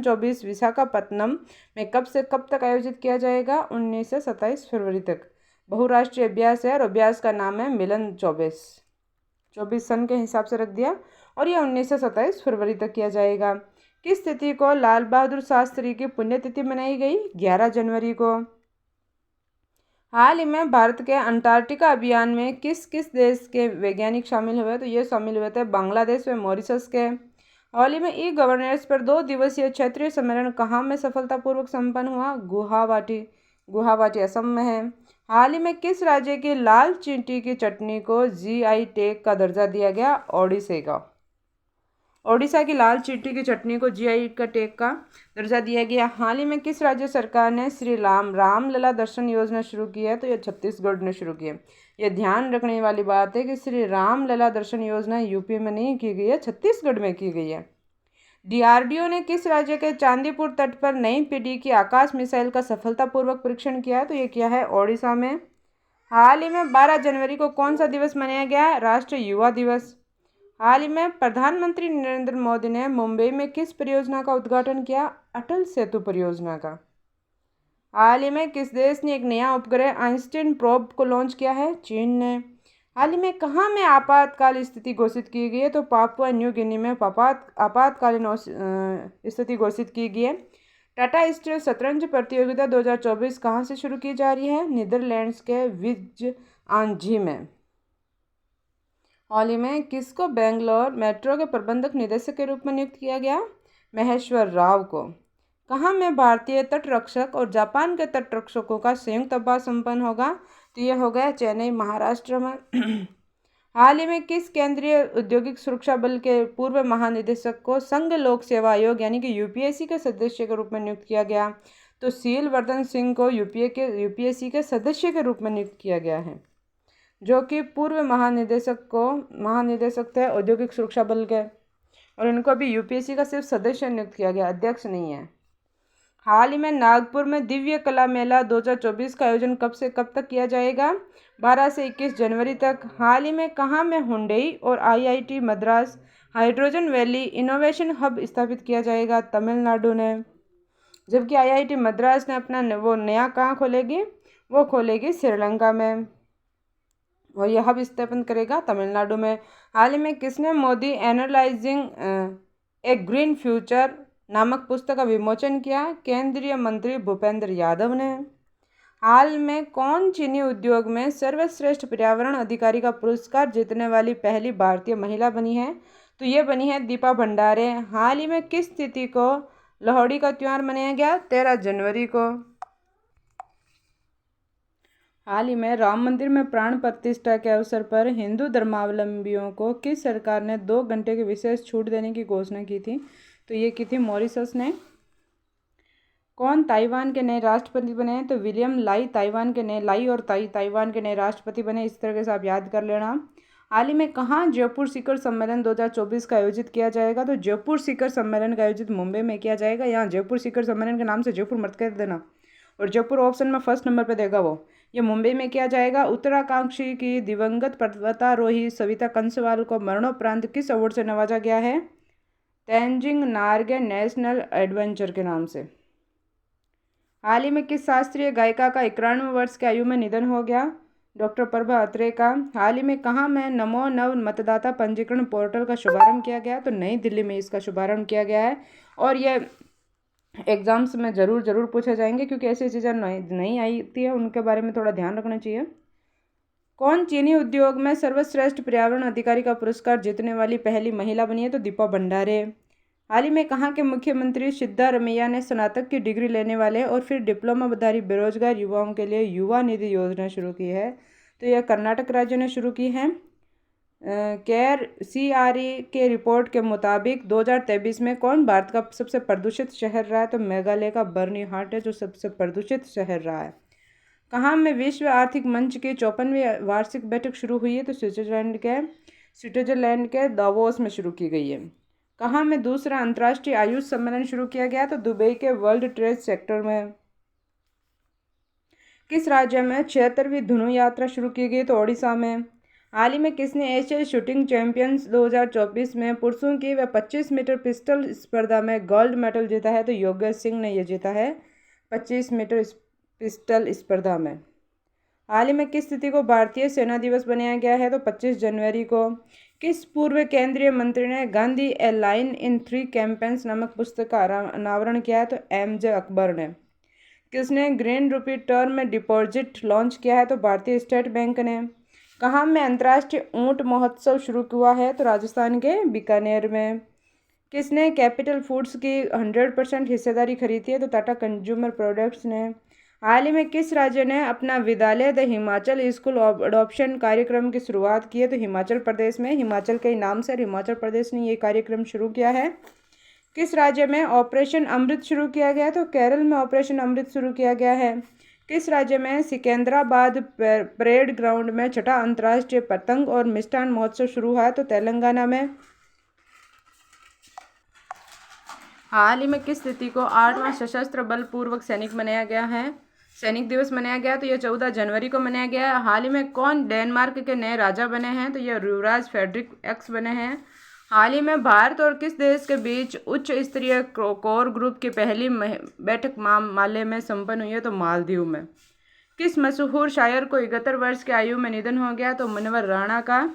24 विशाखापत्तनम में कब से कब तक आयोजित किया जाएगा? 19 से 27 फरवरी तक बहुराष्ट्रीय अभ्यास है और अभ्यास का नाम है मिलन 24 सन के हिसाब से रख दिया और यह 19 से 27 फरवरी तक किया जाएगा। किस तिथि को लाल बहादुर शास्त्री की पुण्यतिथि मनाई गई? 11 जनवरी को। हाल ही में भारत के अंटार्कटिका अभियान में किस किस देश के वैज्ञानिक शामिल हुए? तो ये शामिल हुए थे बांग्लादेश व मॉरिशस के। हाल ही में ई गवर्नेंस पर 2 दिवसीय क्षेत्रीय सम्मेलन कहाँ में सफलतापूर्वक संपन्न हुआ? गुवाहाटी असम में है। हाल ही में किस राज्य की लाल चींटी की चटनी को जीआई टैग का दर्जा दिया गया? ओडिशा की लाल चींटी की चटनी को जीआई का टैग का दर्जा दिया गया। हाल ही में किस राज्य सरकार ने श्री रामलला दर्शन योजना शुरू की है? तो यह छत्तीसगढ़ ने शुरू की है। यह ध्यान रखने वाली बात है कि श्री रामलला दर्शन योजना यूपी में नहीं की गई है, छत्तीसगढ़ में की गई है। डीआरडीओ ने किस राज्य के चांदीपुर तट पर नई पीढ़ी की आकाश मिसाइल का सफलतापूर्वक परीक्षण किया है? तो ये किया है ओडिशा में। हाल ही में 12 जनवरी को कौन सा दिवस मनाया गया? राष्ट्रीय युवा दिवस। हाल ही में प्रधानमंत्री नरेंद्र मोदी ने मुंबई में किस परियोजना का उद्घाटन किया? अटल सेतु परियोजना का। हाल ही में किस देश ने एक नया उपग्रह आइंस्टीन प्रोब को लॉन्च किया है? चीन ने। हाल ही में कहाँ में आपातकाल स्थिति घोषित की गई है? तो पापुआ न्यू गिनी में आपातकालीन स्थिति घोषित की गई है। टाटा स्टील शतरंज प्रतियोगिता 2024 कहाँ से शुरू की जा रही है? नीदरलैंड्स के विज़आंजी में। हाल ही में किसको बेंगलोर मेट्रो के प्रबंधक निदेशक के रूप में नियुक्त किया गया? महेश्वर राव को। कहाँ में भारतीय तटरक्षक और जापान के तटरक्षकों का संयुक्त अभ्यास संपन्न होगा? तो यह हो गया चेन्नई महाराष्ट्र में। हाल ही में किस केंद्रीय औद्योगिक सुरक्षा बल के पूर्व महानिदेशक को संघ लोक सेवा आयोग यानी कि यूपीएससी के सदस्य के रूप में नियुक्त किया गया? तो शीलवर्धन सिंह को यूपीएससी के सदस्य के रूप में नियुक्त किया गया है, जो कि पूर्व महानिदेशक थे औद्योगिक सुरक्षा बल के, और इनको अभी यूपीएससी का सिर्फ सदस्य नियुक्त किया गया, अध्यक्ष नहीं है। हाल ही में नागपुर में दिव्य कला मेला 2024 का आयोजन कब से कब तक किया जाएगा? 12 से 21 जनवरी तक। हाल ही में कहाँ में हुंडई और IIT Madras hydrogen valley innovation hub स्थापित किया जाएगा? तमिलनाडु ने। जबकि आईआईटी मद्रास ने अपना वो नया कहाँ खोलेगी? वो खोलेगी श्रीलंका में। और यह भी स्थापन करेगा तमिलनाडु में। हाल ही में किसने मोदी एनालाइजिंग ए ग्रीन फ्यूचर नामक पुस्तक का विमोचन किया? केंद्रीय मंत्री भूपेंद्र यादव ने। हाल में कौन चीनी उद्योग में सर्वश्रेष्ठ पर्यावरण अधिकारी का पुरस्कार जीतने वाली पहली भारतीय महिला बनी है? तो ये बनी है दीपा भंडारे। हाल ही में किस तिथि को लोहड़ी का त्यौहार मनाया गया? 13 जनवरी को। हाल ही में राम मंदिर में प्राण प्रतिष्ठा के अवसर पर हिंदू धर्मावलंबियों को किस सरकार ने 2 घंटे की विशेष छूट देने की घोषणा की थी? तो ये की थी मॉरिशस ने। कौन ताइवान के नए राष्ट्रपति बने? तो विलियम लाई ताइवान के नए ताइवान के नए राष्ट्रपति बने। इस तरह से आप याद कर लेना। हाल ही में कहाँ जयपुर शिखर सम्मेलन 2024 का आयोजित किया जाएगा? तो जयपुर शिखर सम्मेलन का आयोजित मुंबई में किया जाएगा। यहाँ जयपुर शिखर सम्मेलन के नाम से जयपुर मत कर देना, और जयपुर ऑप्शन में फर्स्ट नंबर पे देगा वो। ये मुंबई में किया जाएगा। उत्तराकांक्षी की दिवंगत पर्वतारोही सविता कंसवाल को मरणोपरांत किस अवार्ड से नवाजा गया है? तेंजिंग नार्गे नेशनल एडवेंचर के नाम से। हाल ही में किस शास्त्रीय गायिका का 91 वर्ष की आयु में निधन हो गया? डॉक्टर प्रभा अत्रे का। हाल ही में कहाँ में नमो नव मतदाता पंजीकरण पोर्टल का शुभारंभ किया गया? तो नई दिल्ली में इसका शुभारंभ किया गया है। और ये एग्जाम्स में ज़रूर पूछे जाएंगे, क्योंकि ऐसी चीज़ें नहीं आई है, उनके बारे में थोड़ा ध्यान रखना चाहिए। कौन चीनी उद्योग में सर्वश्रेष्ठ पर्यावरण अधिकारी का पुरस्कार जीतने वाली पहली महिला बनी है? तो दीपा भंडारे। हाल ही में कहाँ के मुख्यमंत्री सिद्धारमैया ने स्नातक की डिग्री लेने वाले और फिर डिप्लोमाधारी बेरोजगार युवाओं के लिए युवा निधि योजना शुरू की है? तो यह कर्नाटक राज्य ने शुरू की है। केयर CRE के रिपोर्ट के मुताबिक 2023 में कौन भारत का सबसे प्रदूषित शहर रहा है? तो मेघालय का बर्नीहाट है जो सबसे प्रदूषित शहर रहा है। कहाँ में विश्व आर्थिक मंच की 54वीं वार्षिक बैठक शुरू हुई है? तो स्विट्जरलैंड के दावोस में शुरू की गई है। कहाँ में दूसरा अंतर्राष्ट्रीय आयुष सम्मेलन शुरू किया गया? तो दुबई के वर्ल्ड ट्रेड सेक्टर में। किस राज्य में 76वीं धनु यात्रा शुरू की गई? तो ओडिशा में। हाल ही में किसने एशियाई शूटिंग चैंपियंस 2024 में पुरुषों की व 25 मीटर पिस्टल स्पर्धा में गोल्ड मेडल जीता है? तो योगेश सिंह ने यह जीता है 25 मीटर पिस्टल स्पर्धा में। हाल ही में किस तिथि को भारतीय सेना दिवस बनाया गया है? तो 25 जनवरी को। किस पूर्व केंद्रीय मंत्री ने गांधी ए लाइन इन 3 कैंपेन्स नामक पुस्तक का अनावरण किया है? तो MJ अकबर ने। किसने ग्रीन रूपी टर्म डिपॉजिट लॉन्च किया है? तो भारतीय स्टेट बैंक ने। कहाँ में अंतर्राष्ट्रीय ऊंट महोत्सव शुरू हुआ है? तो राजस्थान के बीकानेर में। किसने कैपिटल फूड्स की 100% हिस्सेदारी खरीदी है? तो टाटा कंज्यूमर प्रोडक्ट्स ने। हाल ही में किस राज्य ने अपना विद्यालय द हिमाचल स्कूल अडॉप्शन कार्यक्रम की शुरुआत की है? तो हिमाचल प्रदेश में। हिमाचल के नाम से हिमाचल प्रदेश ने ये कार्यक्रम शुरू किया है। किस राज्य में ऑपरेशन अमृत शुरू किया गया? तो केरल में ऑपरेशन अमृत शुरू किया गया है। किस राज्य में सिकंदराबाद परेड ग्राउंड में 6ठा अंतर्राष्ट्रीय पतंग और मिष्ठान महोत्सव शुरू हुआ है? तो तेलंगाना में। हाल ही में किस तिथि को 8वां सशस्त्र बल पूर्वक सैनिक मनाया गया है? सैनिक दिवस मनाया गया? तो यह 14 जनवरी को मनाया गया है। हाल ही में कौन डेनमार्क के नए राजा बने हैं? तो यह युवराज फ्रेडरिक X बने हैं। हाल ही में भारत और किस देश के बीच उच्च स्तरीय कोर ग्रुप की पहली बैठक माले में संपन्न हुई है? तो मालदीव में। किस मशहूर शायर को 71 वर्ष की आयु में निधन हो गया? तो मुनव्वर राणा का।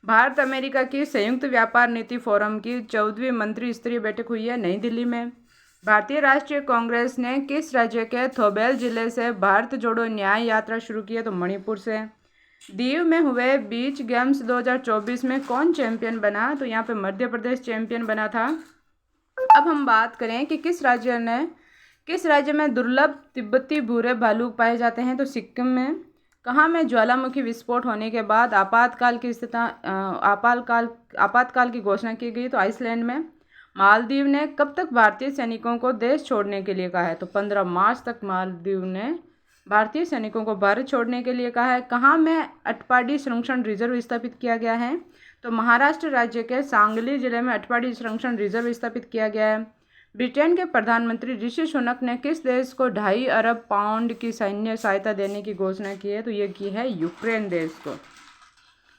भारत अमेरिका की संयुक्त व्यापार नीति फोरम की 14वीं मंत्री स्तरीय बैठक हुई है नई दिल्ली में। भारतीय राष्ट्रीय कांग्रेस ने किस राज्य के थोबेल जिले से भारत जोड़ो न्याय यात्रा शुरू की है? तो मणिपुर से। दीव में हुए बीच गेम्स 2024 में कौन चैंपियन बना? तो यहाँ पे मध्य प्रदेश चैंपियन बना था। अब हम बात करें कि किस राज्य में दुर्लभ तिब्बती भूरे भालू पाए जाते हैं? तो सिक्किम में। कहाँ में ज्वालामुखी विस्फोट होने के बाद आपातकाल की घोषणा की गई? तो आइसलैंड में। मालदीव ने कब तक भारतीय सैनिकों को देश छोड़ने के लिए कहा है? तो 15 मार्च तक मालदीव ने भारतीय सैनिकों को भारत छोड़ने के लिए कहा है। कहाँ में अटपाडी संरक्षण रिजर्व स्थापित किया गया है? तो महाराष्ट्र राज्य के सांगली जिले में अटपाडी संरक्षण रिजर्व स्थापित किया गया है। ब्रिटेन के प्रधानमंत्री ऋषि सुनक ने किस देश को 2.5 अरब पाउंड की सैन्य सहायता देने की घोषणा की है? तो ये की है यूक्रेन देश को।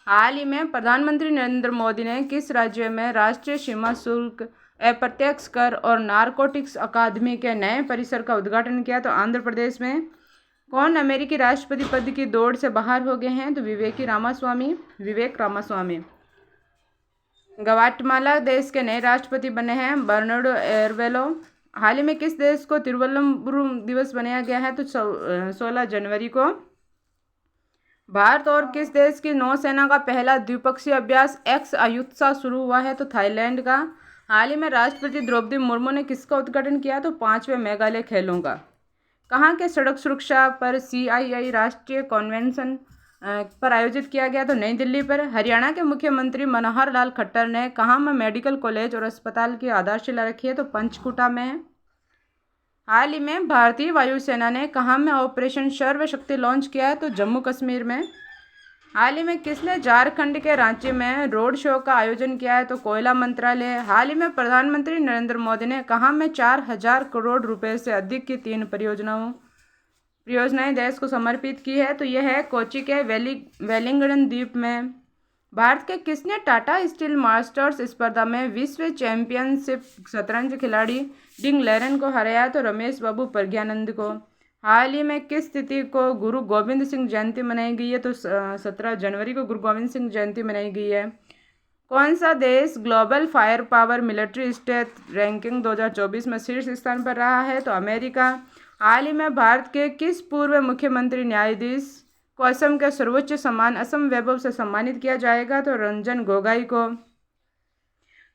हाल ही में प्रधानमंत्री नरेंद्र मोदी ने किस राज्य में राष्ट्रीय सीमा शुल्क, अप्रत्यक्ष कर और नारकोटिक्स अकादमी के नए परिसर का उद्घाटन किया? तो आंध्र प्रदेश में। कौन अमेरिकी राष्ट्रपति पद की दौड़ से बाहर हो गए हैं? तो विवेक रामास्वामी। ग्वाटेमाला देश के नए राष्ट्रपति बने हैं बर्नार्डो एरवेलो। हाल ही में किस देश को तिरुवल्लुवर दिवस मनाया गया है? तो 16 जनवरी को। भारत और किस देश की नौसेना का पहला द्विपक्षीय अभ्यास एक्स अयुत्सा शुरू हुआ है? तो थाईलैंड का। हाल ही में राष्ट्रपति द्रौपदी मुर्मू ने किसका उद्घाटन किया? तो 5वें मेघालय खेलों का। कहाँ के सड़क सुरक्षा पर CII राष्ट्रीय कन्वेंशन पर आयोजित किया गया? तो नई दिल्ली पर। हरियाणा के मुख्यमंत्री मनोहर लाल खट्टर ने कहाँ में मेडिकल कॉलेज और अस्पताल की आधारशिला रखी है? तो पंचकुटा में। हाल ही में भारतीय वायुसेना ने कहाँ में ऑपरेशन सर्व शक्ति लॉन्च किया है? तो जम्मू कश्मीर में। हाल ही में किसने झारखंड के रांची में रोड शो का आयोजन किया है? तो कोयला मंत्रालय। हाल ही में प्रधानमंत्री नरेंद्र मोदी ने कहाँ में 4,000 करोड़ रुपए से अधिक की 3 परियोजनाएं देश को समर्पित की है? तो यह है कोच्चि के वेलिंगडन द्वीप में। भारत के किसने टाटा स्टील मास्टर्स स्पर्धा में विश्व चैंपियनशिप शतरंज खिलाड़ी डिंग लेरन को हराया? तो रमेश बाबू प्रज्ञानंद को। हाल ही में किस तिथि को गुरु गोविंद सिंह जयंती मनाई गई है? तो 17 जनवरी को गुरु गोविंद सिंह जयंती मनाई गई है। कौन सा देश global fire power military state ranking 2024 में शीर्ष स्थान पर रहा है? तो अमेरिका। हाल ही में भारत के किस पूर्व मुख्यमंत्री न्यायाधीश को असम के सर्वोच्च सम्मान असम वैभव से सम्मानित किया जाएगा? तो रंजन गोगोई को।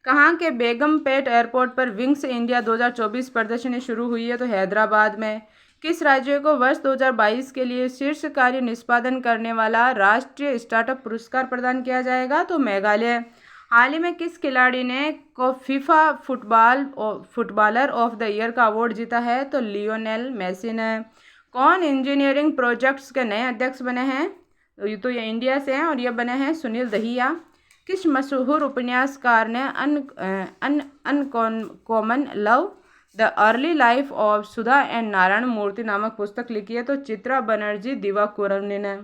कहाँ के बेगमपेट एयरपोर्ट पर विंग्स इंडिया 2024 प्रदर्शनी शुरू हुई है? तो हैदराबाद में। किस राज्य को वर्ष 2022 के लिए शीर्ष कार्य निष्पादन करने वाला राष्ट्रीय स्टार्टअप पुरस्कार प्रदान किया जाएगा? तो मेघालय। हाल ही में किस खिलाड़ी ने को FIFA footballer of the year का अवार्ड जीता है? तो लियोनेल मेसी ने। कौन इंजीनियरिंग प्रोजेक्ट्स के नए अध्यक्ष बने हैं? तो ये इंडिया से हैं और ये बने हैं सुनील दहिया। किस मशहूर उपन्यासकार ने uncommon love the early life of Sudha and Narayana Murty नामक पुस्तक लिखी है? तो चित्रा बनर्जी दिवाकुरनी ने।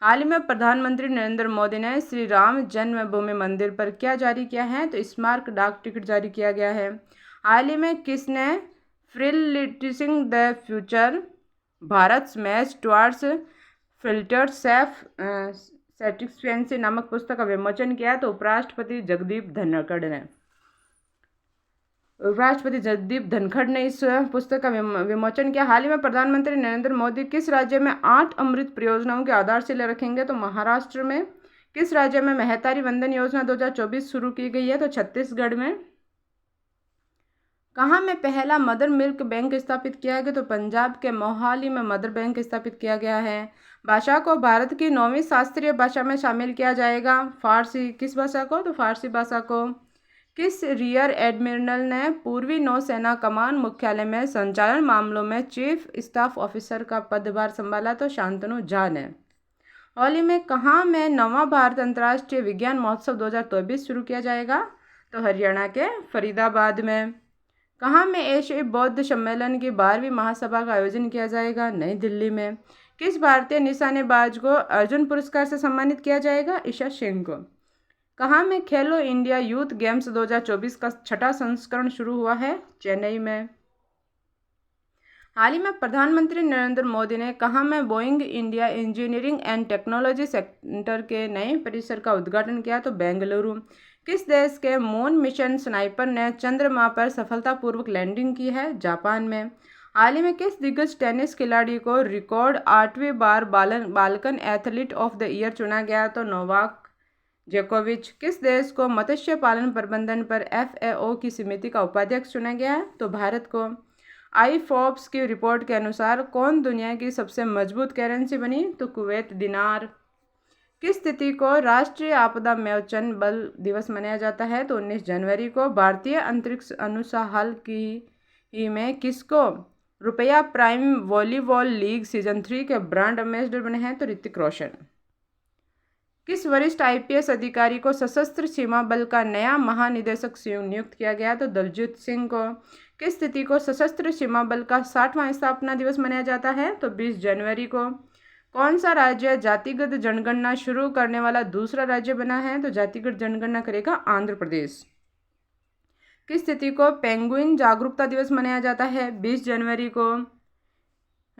हाल ही में प्रधानमंत्री नरेंद्र मोदी ने श्री राम जन्मभूमि मंदिर पर क्या जारी किया है? तो स्मारक डाक टिकट जारी किया गया है। हाल ही में किसने फ्रीलिटिसिंग the future Bharat match towards filtered safe sufficiency नामक पुस्तक का विमोचन किया? तो उपराष्ट्रपति जगदीप धनखड़ ने इस पुस्तक का विमोचन किया। हाल ही में प्रधानमंत्री नरेंद्र मोदी किस राज्य में 8 अमृत परियोजनाओं की आधारशिला रखेंगे? तो महाराष्ट्र में। किस राज्य में महतारी वंदन योजना 2024 शुरू की गई है? तो छत्तीसगढ़ में। कहाँ में पहला मदर मिल्क बैंक स्थापित किया गया? तो पंजाब के मोहाली में मदर बैंक स्थापित किया गया है। भाषा को भारत की 9वीं शास्त्रीय भाषा में शामिल किया जाएगा। फारसी। किस भाषा को? तो फारसी भाषा को। किस रियर एडमिरल ने पूर्वी नौसेना कमान मुख्यालय में संचालन मामलों में चीफ स्टाफ ऑफिसर का पदभार संभाला? तो शांतनु झा ने। हाल ही में कहाँ में 9वां भारत अंतर्राष्ट्रीय विज्ञान महोत्सव 2024 शुरू किया जाएगा? तो हरियाणा के फरीदाबाद में। कहाँ में एशियाई बौद्ध सम्मेलन की 12वीं महासभा का आयोजन किया जाएगा? नई दिल्ली में। किस भारतीय निशानेबाज को अर्जुन पुरस्कार से सम्मानित किया जाएगा? ईशा सिंह को। कहाँ में खेलो इंडिया यूथ गेम्स 2024 का 6ठा संस्करण शुरू हुआ है? चेन्नई में। हाल ही में प्रधानमंत्री नरेंद्र मोदी ने कहाँ में Boeing India engineering and technology centre के नए परिसर का उद्घाटन किया? तो बेंगलुरु। किस देश के मून मिशन स्नाइपर ने चंद्रमा पर सफलतापूर्वक लैंडिंग की है? जापान में। हाल ही में किस दिग्गज टेनिस खिलाड़ी को रिकॉर्ड 8वीं बार Balkan athlete of the year चुना गया? तो नोवाक जोकोविच। किस देश को मत्स्य पालन प्रबंधन पर FAO की समिति का उपाध्यक्ष चुना गया है? तो भारत को। IFOBS की रिपोर्ट के अनुसार कौन दुनिया की सबसे मजबूत करेंसी बनी? तो कुवैत दिनार। किस तिथि को राष्ट्रीय आपदा मोचन बल दिवस मनाया जाता है? तो 19 जनवरी को। भारतीय अंतरिक्ष अनुसंधान की में किसको रुपया प्राइम वॉलीबॉल लीग सीजन 3 के ब्रांड एम्बेसडर बने हैं? तो ऋतिक रोशन। किस वरिष्ठ IPS अधिकारी को सशस्त्र सीमा बल का नया महानिदेशक नियुक्त किया गया? तो दलजीत सिंह को। किस तिथि को सशस्त्र सीमा बल का 60वां स्थापना दिवस मनाया जाता है? तो 20 जनवरी को। कौन सा राज्य जातिगत जनगणना शुरू करने वाला दूसरा राज्य बना है? तो जातिगत जनगणना करेगा आंध्र प्रदेश। किस तिथि को पेंगुइन जागरूकता दिवस मनाया जाता है? 20 जनवरी को।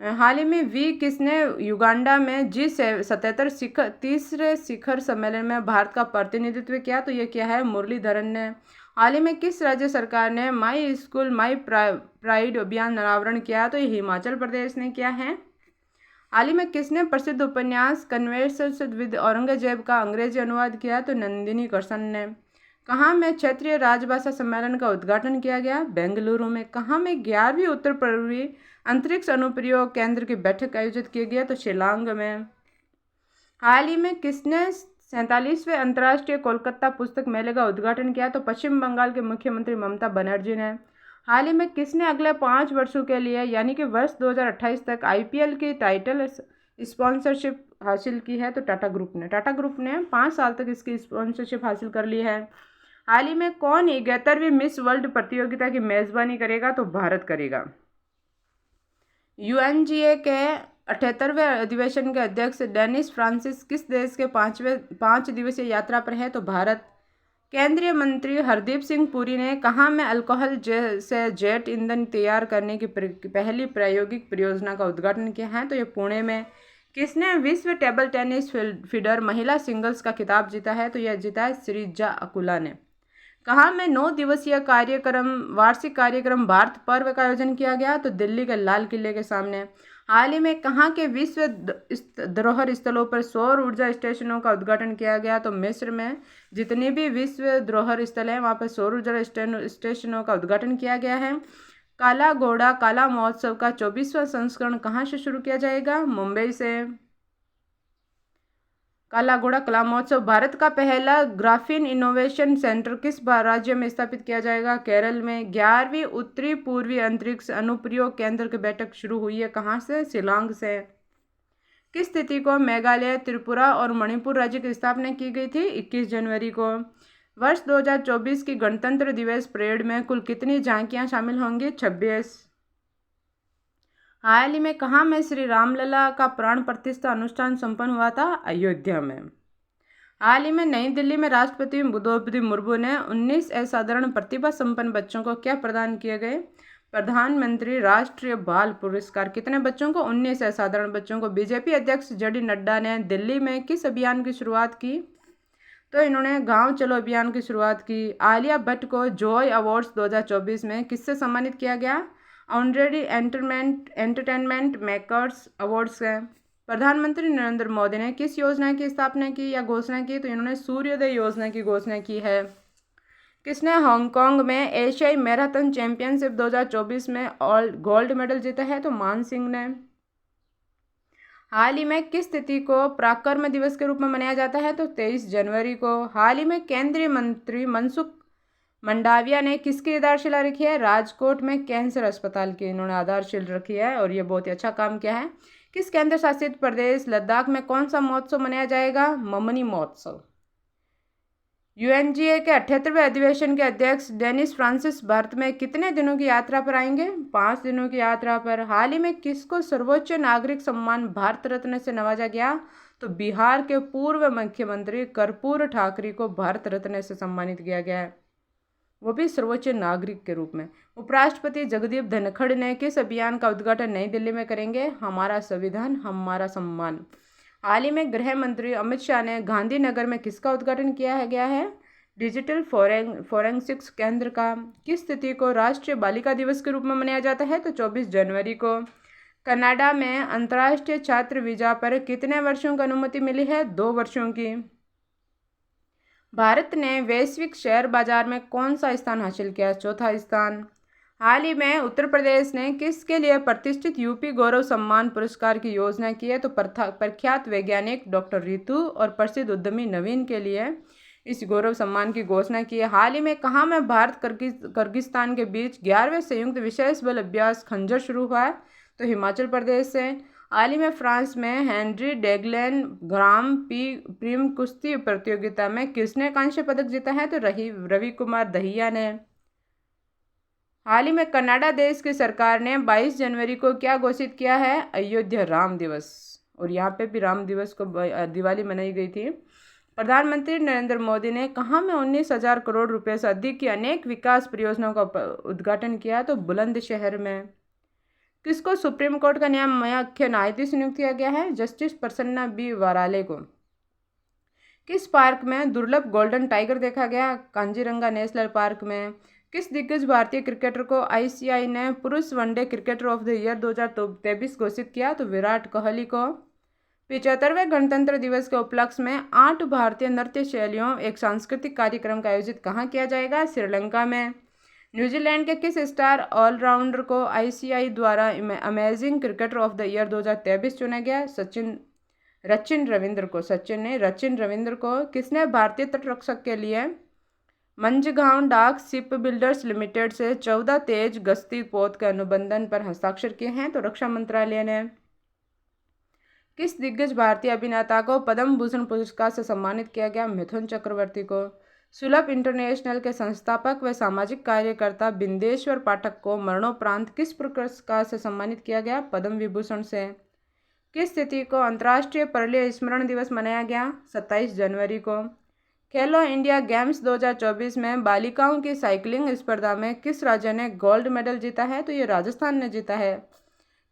हाल ही में किसने युगांडा में G77 तीसरे शिखर सम्मेलन में भारत का प्रतिनिधित्व किया? तो ये क्या है, मुरलीधरन ने। हाल ही में किस राज्य सरकार ने माई स्कूल माई प्राइड अभियान अनावरण किया? तो ये हिमाचल प्रदेश ने किया है। हाल ही में किसने प्रसिद्ध उपन्यास कन्वर्सेशंस विद औरंगजेब का अंग्रेजी अनुवाद किया? तो नंदिनी कृष्ण ने। कहाँ में क्षेत्रीय राजभाषा सम्मेलन का उद्घाटन किया गया? बेंगलुरु में। कहाँ में 11वीं उत्तर पूर्वी अंतरिक्ष अनुप्रयोग केंद्र की बैठक आयोजित की गई? तो शिलांग में। हाल ही में किसने 47वें अंतर्राष्ट्रीय कोलकाता पुस्तक मेले का उद्घाटन किया? तो पश्चिम बंगाल के मुख्यमंत्री ममता बनर्जी ने। हाल ही में किसने अगले 5 वर्षों के लिए यानी कि वर्ष 2028 तक IPL की टाइटल स्पॉन्सरशिप हासिल की है? तो टाटा ग्रुप ने 5 साल तक इसकी स्पॉन्सरशिप हासिल कर ली है। हाल ही में कौन 71वीं मिस वर्ल्ड प्रतियोगिता की मेजबानी करेगा? तो भारत करेगा। UNGA के 78वें अधिवेशन के अध्यक्ष डेनिस फ्रांसिस किस देश के 5 दिवसीय यात्रा पर है? तो भारत। केंद्रीय मंत्री हरदीप सिंह पुरी ने कहाँ में अल्कोहल से जेट ईंधन तैयार करने की पहली प्रायोगिक परियोजना का उद्घाटन किया है? तो ये पुणे में। किसने विश्व टेबल टेनिस फीडर महिला सिंगल्स का खिताब जीता है? तो यह जीता है श्रीजा अकुला ने। कहाँ में 9 दिवसीय वार्षिक कार्यक्रम भारत पर्व का आयोजन किया गया? तो दिल्ली के लाल किले के सामने। हाल ही में कहाँ के विश्व धरोहर स्थलों पर सौर ऊर्जा स्टेशनों का उद्घाटन किया गया? तो मिस्र में। जितने भी विश्व धरोहर स्थल हैं वहाँ पर सौर ऊर्जा स्टेशनों का उद्घाटन किया गया है। काला घोड़ा काला महोत्सव का 24वां संस्करण कहाँ से शुरू किया जाएगा? मुंबई से। काला घोड़ा कला महोत्सव भारत का पहला ग्राफीन इनोवेशन सेंटर किस राज्य में स्थापित किया जाएगा? केरल में। 11वीं उत्तरी पूर्वी अंतरिक्ष अनुप्रयोग केंद्र की बैठक शुरू हुई है कहाँ से? शिलांग से। किस तिथि को मेघालय, त्रिपुरा और मणिपुर राज्य की स्थापना की गई थी? 21 जनवरी को। वर्ष 2024 की गणतंत्र दिवस परेड में कुल कितनी झांकियां शामिल होंगी? 26। हाल ही में कहाँ में श्री रामलला का प्राण प्रतिष्ठा अनुष्ठान संपन्न हुआ था? अयोध्या में। हाल ही में नई दिल्ली में राष्ट्रपति द्रौपदी मुर्मू ने 19 असाधारण प्रतिभा संपन्न बच्चों को क्या प्रदान किए गए? प्रधानमंत्री राष्ट्रीय बाल पुरस्कार। कितने बच्चों को? 19 असाधारण बच्चों को। बीजेपी अध्यक्ष JD नड्डा ने दिल्ली में किस अभियान की शुरुआत की? तो इन्होंने गांव चलो अभियान की शुरुआत की। आलिया भट्ट को जॉय अवार्ड्स 2024 में किससे सम्मानित किया गया? ऑनरेडी एंटरटेनमेंट मेकर्स अवार्ड्स है। प्रधानमंत्री नरेंद्र मोदी ने किस योजना की स्थापना की या घोषणा की? तो इन्होंने सूर्योदय योजना की घोषणा की है। किसने हांगकांग में एशियाई मैराथन चैंपियनशिप 2024 में गोल्ड मेडल जीता है? तो मान सिंह ने। हाल ही में किस तिथि को पराक्रम दिवस के रूप में मनाया जाता है? तो 23 जनवरी को। हाल ही में केंद्रीय मंत्री मनसुख मंडाविया ने किसकी आधारशिला रखी है? राजकोट में कैंसर अस्पताल की इन्होंने आधारशिला रखी है और ये बहुत ही अच्छा काम किया है। किस केंद्र शासित प्रदेश लद्दाख में कौन सा महोत्सव मनाया जाएगा? ममनी महोत्सव। UNGA के 78वें अधिवेशन के अध्यक्ष डेनिस फ्रांसिस भारत में कितने दिनों की यात्रा पर आएंगे? 5 दिनों की यात्रा पर। हाल ही में किसको सर्वोच्च नागरिक सम्मान भारत रत्न से नवाजा गया? तो बिहार के पूर्व मुख्यमंत्री कर्पूर ठाकरे को भारत रत्न से सम्मानित किया गया है, वो भी सर्वोच्च नागरिक के रूप में। उपराष्ट्रपति जगदीप धनखड़ ने किस अभियान का उद्घाटन नई दिल्ली में करेंगे? हमारा संविधान हमारा सम्मान। हाल ही में गृह मंत्री अमित शाह ने गांधीनगर में किसका उद्घाटन किया गया है? डिजिटल फोरेंसिक्स केंद्र का। किस तिथि को राष्ट्रीय बालिका दिवस के रूप में मनाया जाता है? तो 24 जनवरी को। कनाडा में अंतर्राष्ट्रीय छात्र वीजा पर कितने वर्षों की अनुमति मिली है? 2 वर्षों की। भारत ने वैश्विक शेयर बाजार में कौन सा स्थान हासिल किया? 4था स्थान। हाल ही में उत्तर प्रदेश ने किसके लिए प्रतिष्ठित यूपी गौरव सम्मान पुरस्कार की योजना की है? तो प्रख्यात वैज्ञानिक डॉक्टर रितु और प्रसिद्ध उद्यमी नवीन के लिए इस गौरव सम्मान की घोषणा की है। हाल ही में कहाँ में भारत किर्गिस्तान के बीच 11वें संयुक्त विशेष बल अभ्यास खंजर शुरू हुआ है? तो हिमाचल प्रदेश से। हाल ही में फ्रांस में हेनरी डेगलेन ग्राम प्रीम कुश्ती प्रतियोगिता में किसने कांस्य पदक जीता है? तो रवि कुमार दहिया ने। हाल ही में कनाडा देश की सरकार ने 22 जनवरी को क्या घोषित किया है? अयोध्या राम दिवस। और यहाँ पे भी राम दिवस को दिवाली मनाई गई थी। प्रधानमंत्री नरेंद्र मोदी ने कहाँ में 19,000 करोड़ रुपए से अधिक की अनेक विकास परियोजनाओं का उद्घाटन किया? तो बुलंदशहर में। किसको सुप्रीम कोर्ट का नया मुख्य न्यायाधीश नियुक्त किया गया है? जस्टिस प्रसन्ना बी वराले को। किस पार्क में दुर्लभ गोल्डन टाइगर देखा गया? कांजीरंगा नेशनल पार्क में। किस दिग्गज भारतीय क्रिकेटर को आईसीआई ने पुरुष one day cricketer of the year 2023 घोषित किया? तो विराट कोहली को। 75वें गणतंत्र दिवस के उपलक्ष्य में 8 भारतीय नृत्य शैलियों एक सांस्कृतिक कार्यक्रम का आयोजित कहाँ किया जाएगा? श्रीलंका में। न्यूजीलैंड के किस स्टार ऑलराउंडर को आईसीआई द्वारा amazing cricketer of the year 2023 चुना गया? रचिन रविंद्र को। किसने भारतीय तटरक्षक के लिए मंझगांव डाक शिप बिल्डर्स लिमिटेड से 14 तेज गश्ती पोत के अनुबंधन पर हस्ताक्षर किए हैं? तो रक्षा मंत्रालय ने। किस दिग्गज भारतीय अभिनेता को पद्म भूषण पुरस्कार से सम्मानित किया गया? मिथुन चक्रवर्ती को। सुलभ इंटरनेशनल के संस्थापक व सामाजिक कार्यकर्ता बिंदेश्वर पाठक को मरणोपरांत किस पुरस्कार से सम्मानित किया गया? पद्म विभूषण से। किस तिथि को अंतर्राष्ट्रीय पर्यावरण स्मरण दिवस मनाया गया? 27 जनवरी को। खेलो इंडिया गेम्स 2024 में बालिकाओं की साइकिलिंग स्पर्धा में किस राज्य ने गोल्ड मेडल जीता है? तो ये राजस्थान ने जीता है।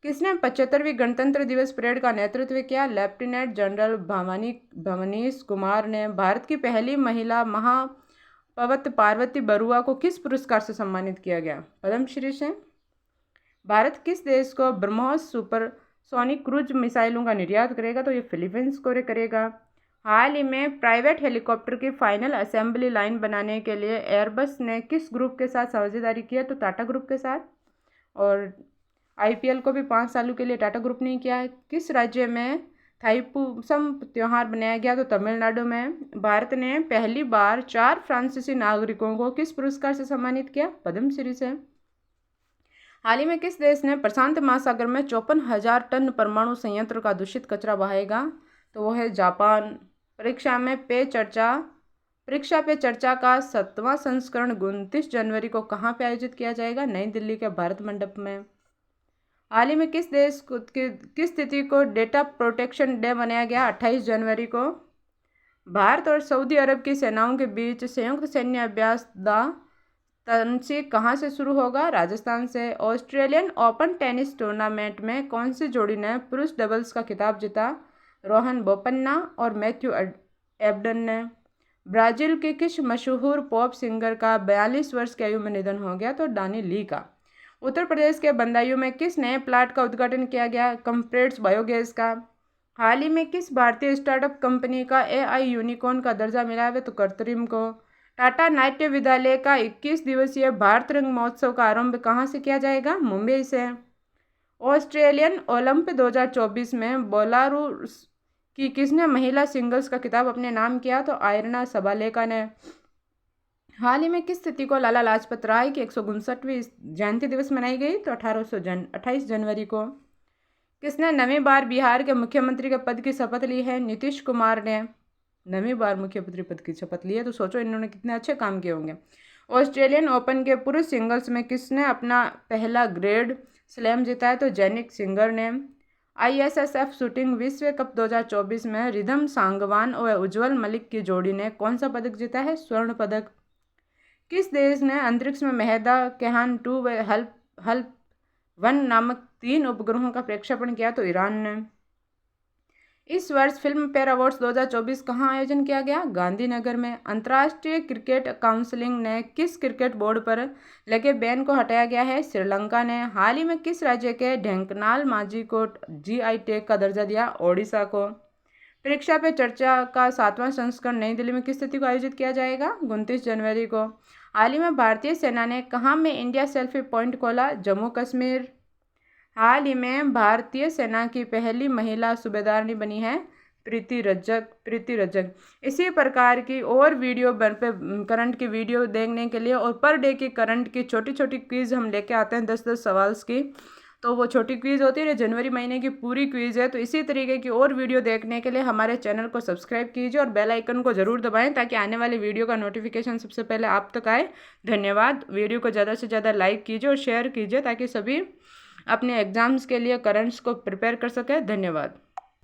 किसने 75वीं गणतंत्र दिवस परेड का नेतृत्व किया? लेफ्टिनेंट जनरल भवनीश कुमार ने। भारत की पहली महिला महापौर पार्वती बरुआ को किस पुरस्कार से सम्मानित किया गया? पद्मश्री से। भारत किस देश को ब्रह्मोस सुपरसोनिक क्रूज मिसाइलों का निर्यात करेगा? तो ये फिलीपींस को करेगा। हाल ही में प्राइवेट हेलीकॉप्टर की फाइनल असेंबली लाइन बनाने के लिए एयरबस ने किस ग्रुप के साथ साझेदारी की है? तो टाटा ग्रुप के साथ। और आईपीएल को भी 5 सालों के लिए टाटा ग्रुप ने किया है। किस राज्य में थाईपुसम त्यौहार मनाया गया? तो तमिलनाडु में। भारत ने पहली बार 4 फ्रांसीसी नागरिकों को किस पुरस्कार से सम्मानित किया? पद्मश्री से। हाल ही में किस देश ने प्रशांत महासागर में 54,000 टन परमाणु संयंत्र का दूषित कचरा बहाएगा? तो वो है जापान। परीक्षा पे चर्चा का 7वां संस्करण 29 जनवरी को कहाँ पे आयोजित किया जाएगा? नई दिल्ली के भारत मंडप में। हाल ही में किस तिथि को डेटा प्रोटेक्शन डे मनाया गया? 28 जनवरी को। भारत और सऊदी अरब की सेनाओं के बीच संयुक्त सैन्य अभ्यास तनसीक कहाँ से शुरू होगा? राजस्थान से। ऑस्ट्रेलियन ओपन टेनिस टूर्नामेंट में कौन सी जोड़ी ने पुरुष डबल्स का खिताब जीता? रोहन बोपन्ना और मैथ्यू एबडन ने। ब्राज़ील के किस मशहूर पॉप सिंगर का 42 वर्ष की आयु में निधन हो गया? तो डानी ली का। उत्तर प्रदेश के बदायूं में किस नए प्लांट का उद्घाटन किया गया? कंप्रेस्ड बायोगैस का। हाल ही में किस भारतीय स्टार्टअप कंपनी का एआई यूनिकॉर्न का दर्जा मिला है? तो कृत्रिम को। टाटा नाट्य विद्यालय का 21 दिवसीय भारत रंग महोत्सव का आरंभ कहाँ से किया जाएगा? मुंबई से। ऑस्ट्रेलियन ओलंपिक 2024 में बेलारूस की किसने महिला सिंगल्स का खिताब अपने नाम किया? तो आयरना सबालेका ने। हाल ही में किस तिथि को लाला लाजपत राय की 159वीं जयंती दिवस मनाई गई? तो 28 जनवरी को। किसने नवीं बार बिहार के मुख्यमंत्री के पद की शपथ ली है? नीतीश कुमार ने नवीं बार मुख्यमंत्री पद की शपथ ली है। तो सोचो इन्होंने कितने अच्छे काम किए होंगे। ऑस्ट्रेलियन ओपन के पुरुष सिंगल्स में किसने अपना पहला ग्रैंड स्लैम जीता है? तो जैनिक सिंगर ने। आईएसएसएफ शूटिंग विश्व कप 2024 में रिधम सांगवान और उज्जवल मलिक की जोड़ी ने कौन सा पदक जीता है? स्वर्ण पदक। किस देश ने अंतरिक्ष में मेहदा केहान 2 व हल्प 1 नामक 3 उपग्रहों का प्रक्षेपण किया? तो ईरान ने। इस वर्ष फिल्म फेयर अवार्ड्स 2024 कहाँ आयोजन किया गया? गांधीनगर में। अंतर्राष्ट्रीय क्रिकेट काउंसिलिंग ने किस क्रिकेट बोर्ड पर लगे बैन को हटाया गया है? श्रीलंका ने। हाल ही में किस राज्य के ढेंकनाल माझी को जीआई टैग का दर्जा दिया? ओडिशा को। परीक्षा पे चर्चा का 7वां संस्करण नई दिल्ली में किस तिथि को आयोजित किया जाएगा? 29 जनवरी को। हाल ही में भारतीय सेना ने कहाँ में इंडिया सेल्फी पॉइंट खोला? जम्मू कश्मीर। हाल ही में भारतीय सेना की पहली महिला सूबेदारनी बनी है प्रीति रज्जक। इसी प्रकार की और वीडियो करंट की वीडियो देखने के लिए और पर डे की करंट की छोटी छोटी क्विज़ हम लेके आते हैं 10-10 सवाल की। तो वो छोटी क्विज़ होती है, जनवरी महीने की पूरी क्विज़ है। तो इसी तरीके की और वीडियो देखने के लिए हमारे चैनल को सब्सक्राइब कीजिए और बेल आइकन को ज़रूर दबाएं ताकि आने वाली वीडियो का नोटिफिकेशन सबसे पहले आप तक आए। धन्यवाद। वीडियो को ज़्यादा से ज़्यादा लाइक कीजिए और शेयर कीजिए ताकि सभी अपने एग्ज़ाम्स के लिए करंट्स को प्रिपेयर कर सकें। धन्यवाद।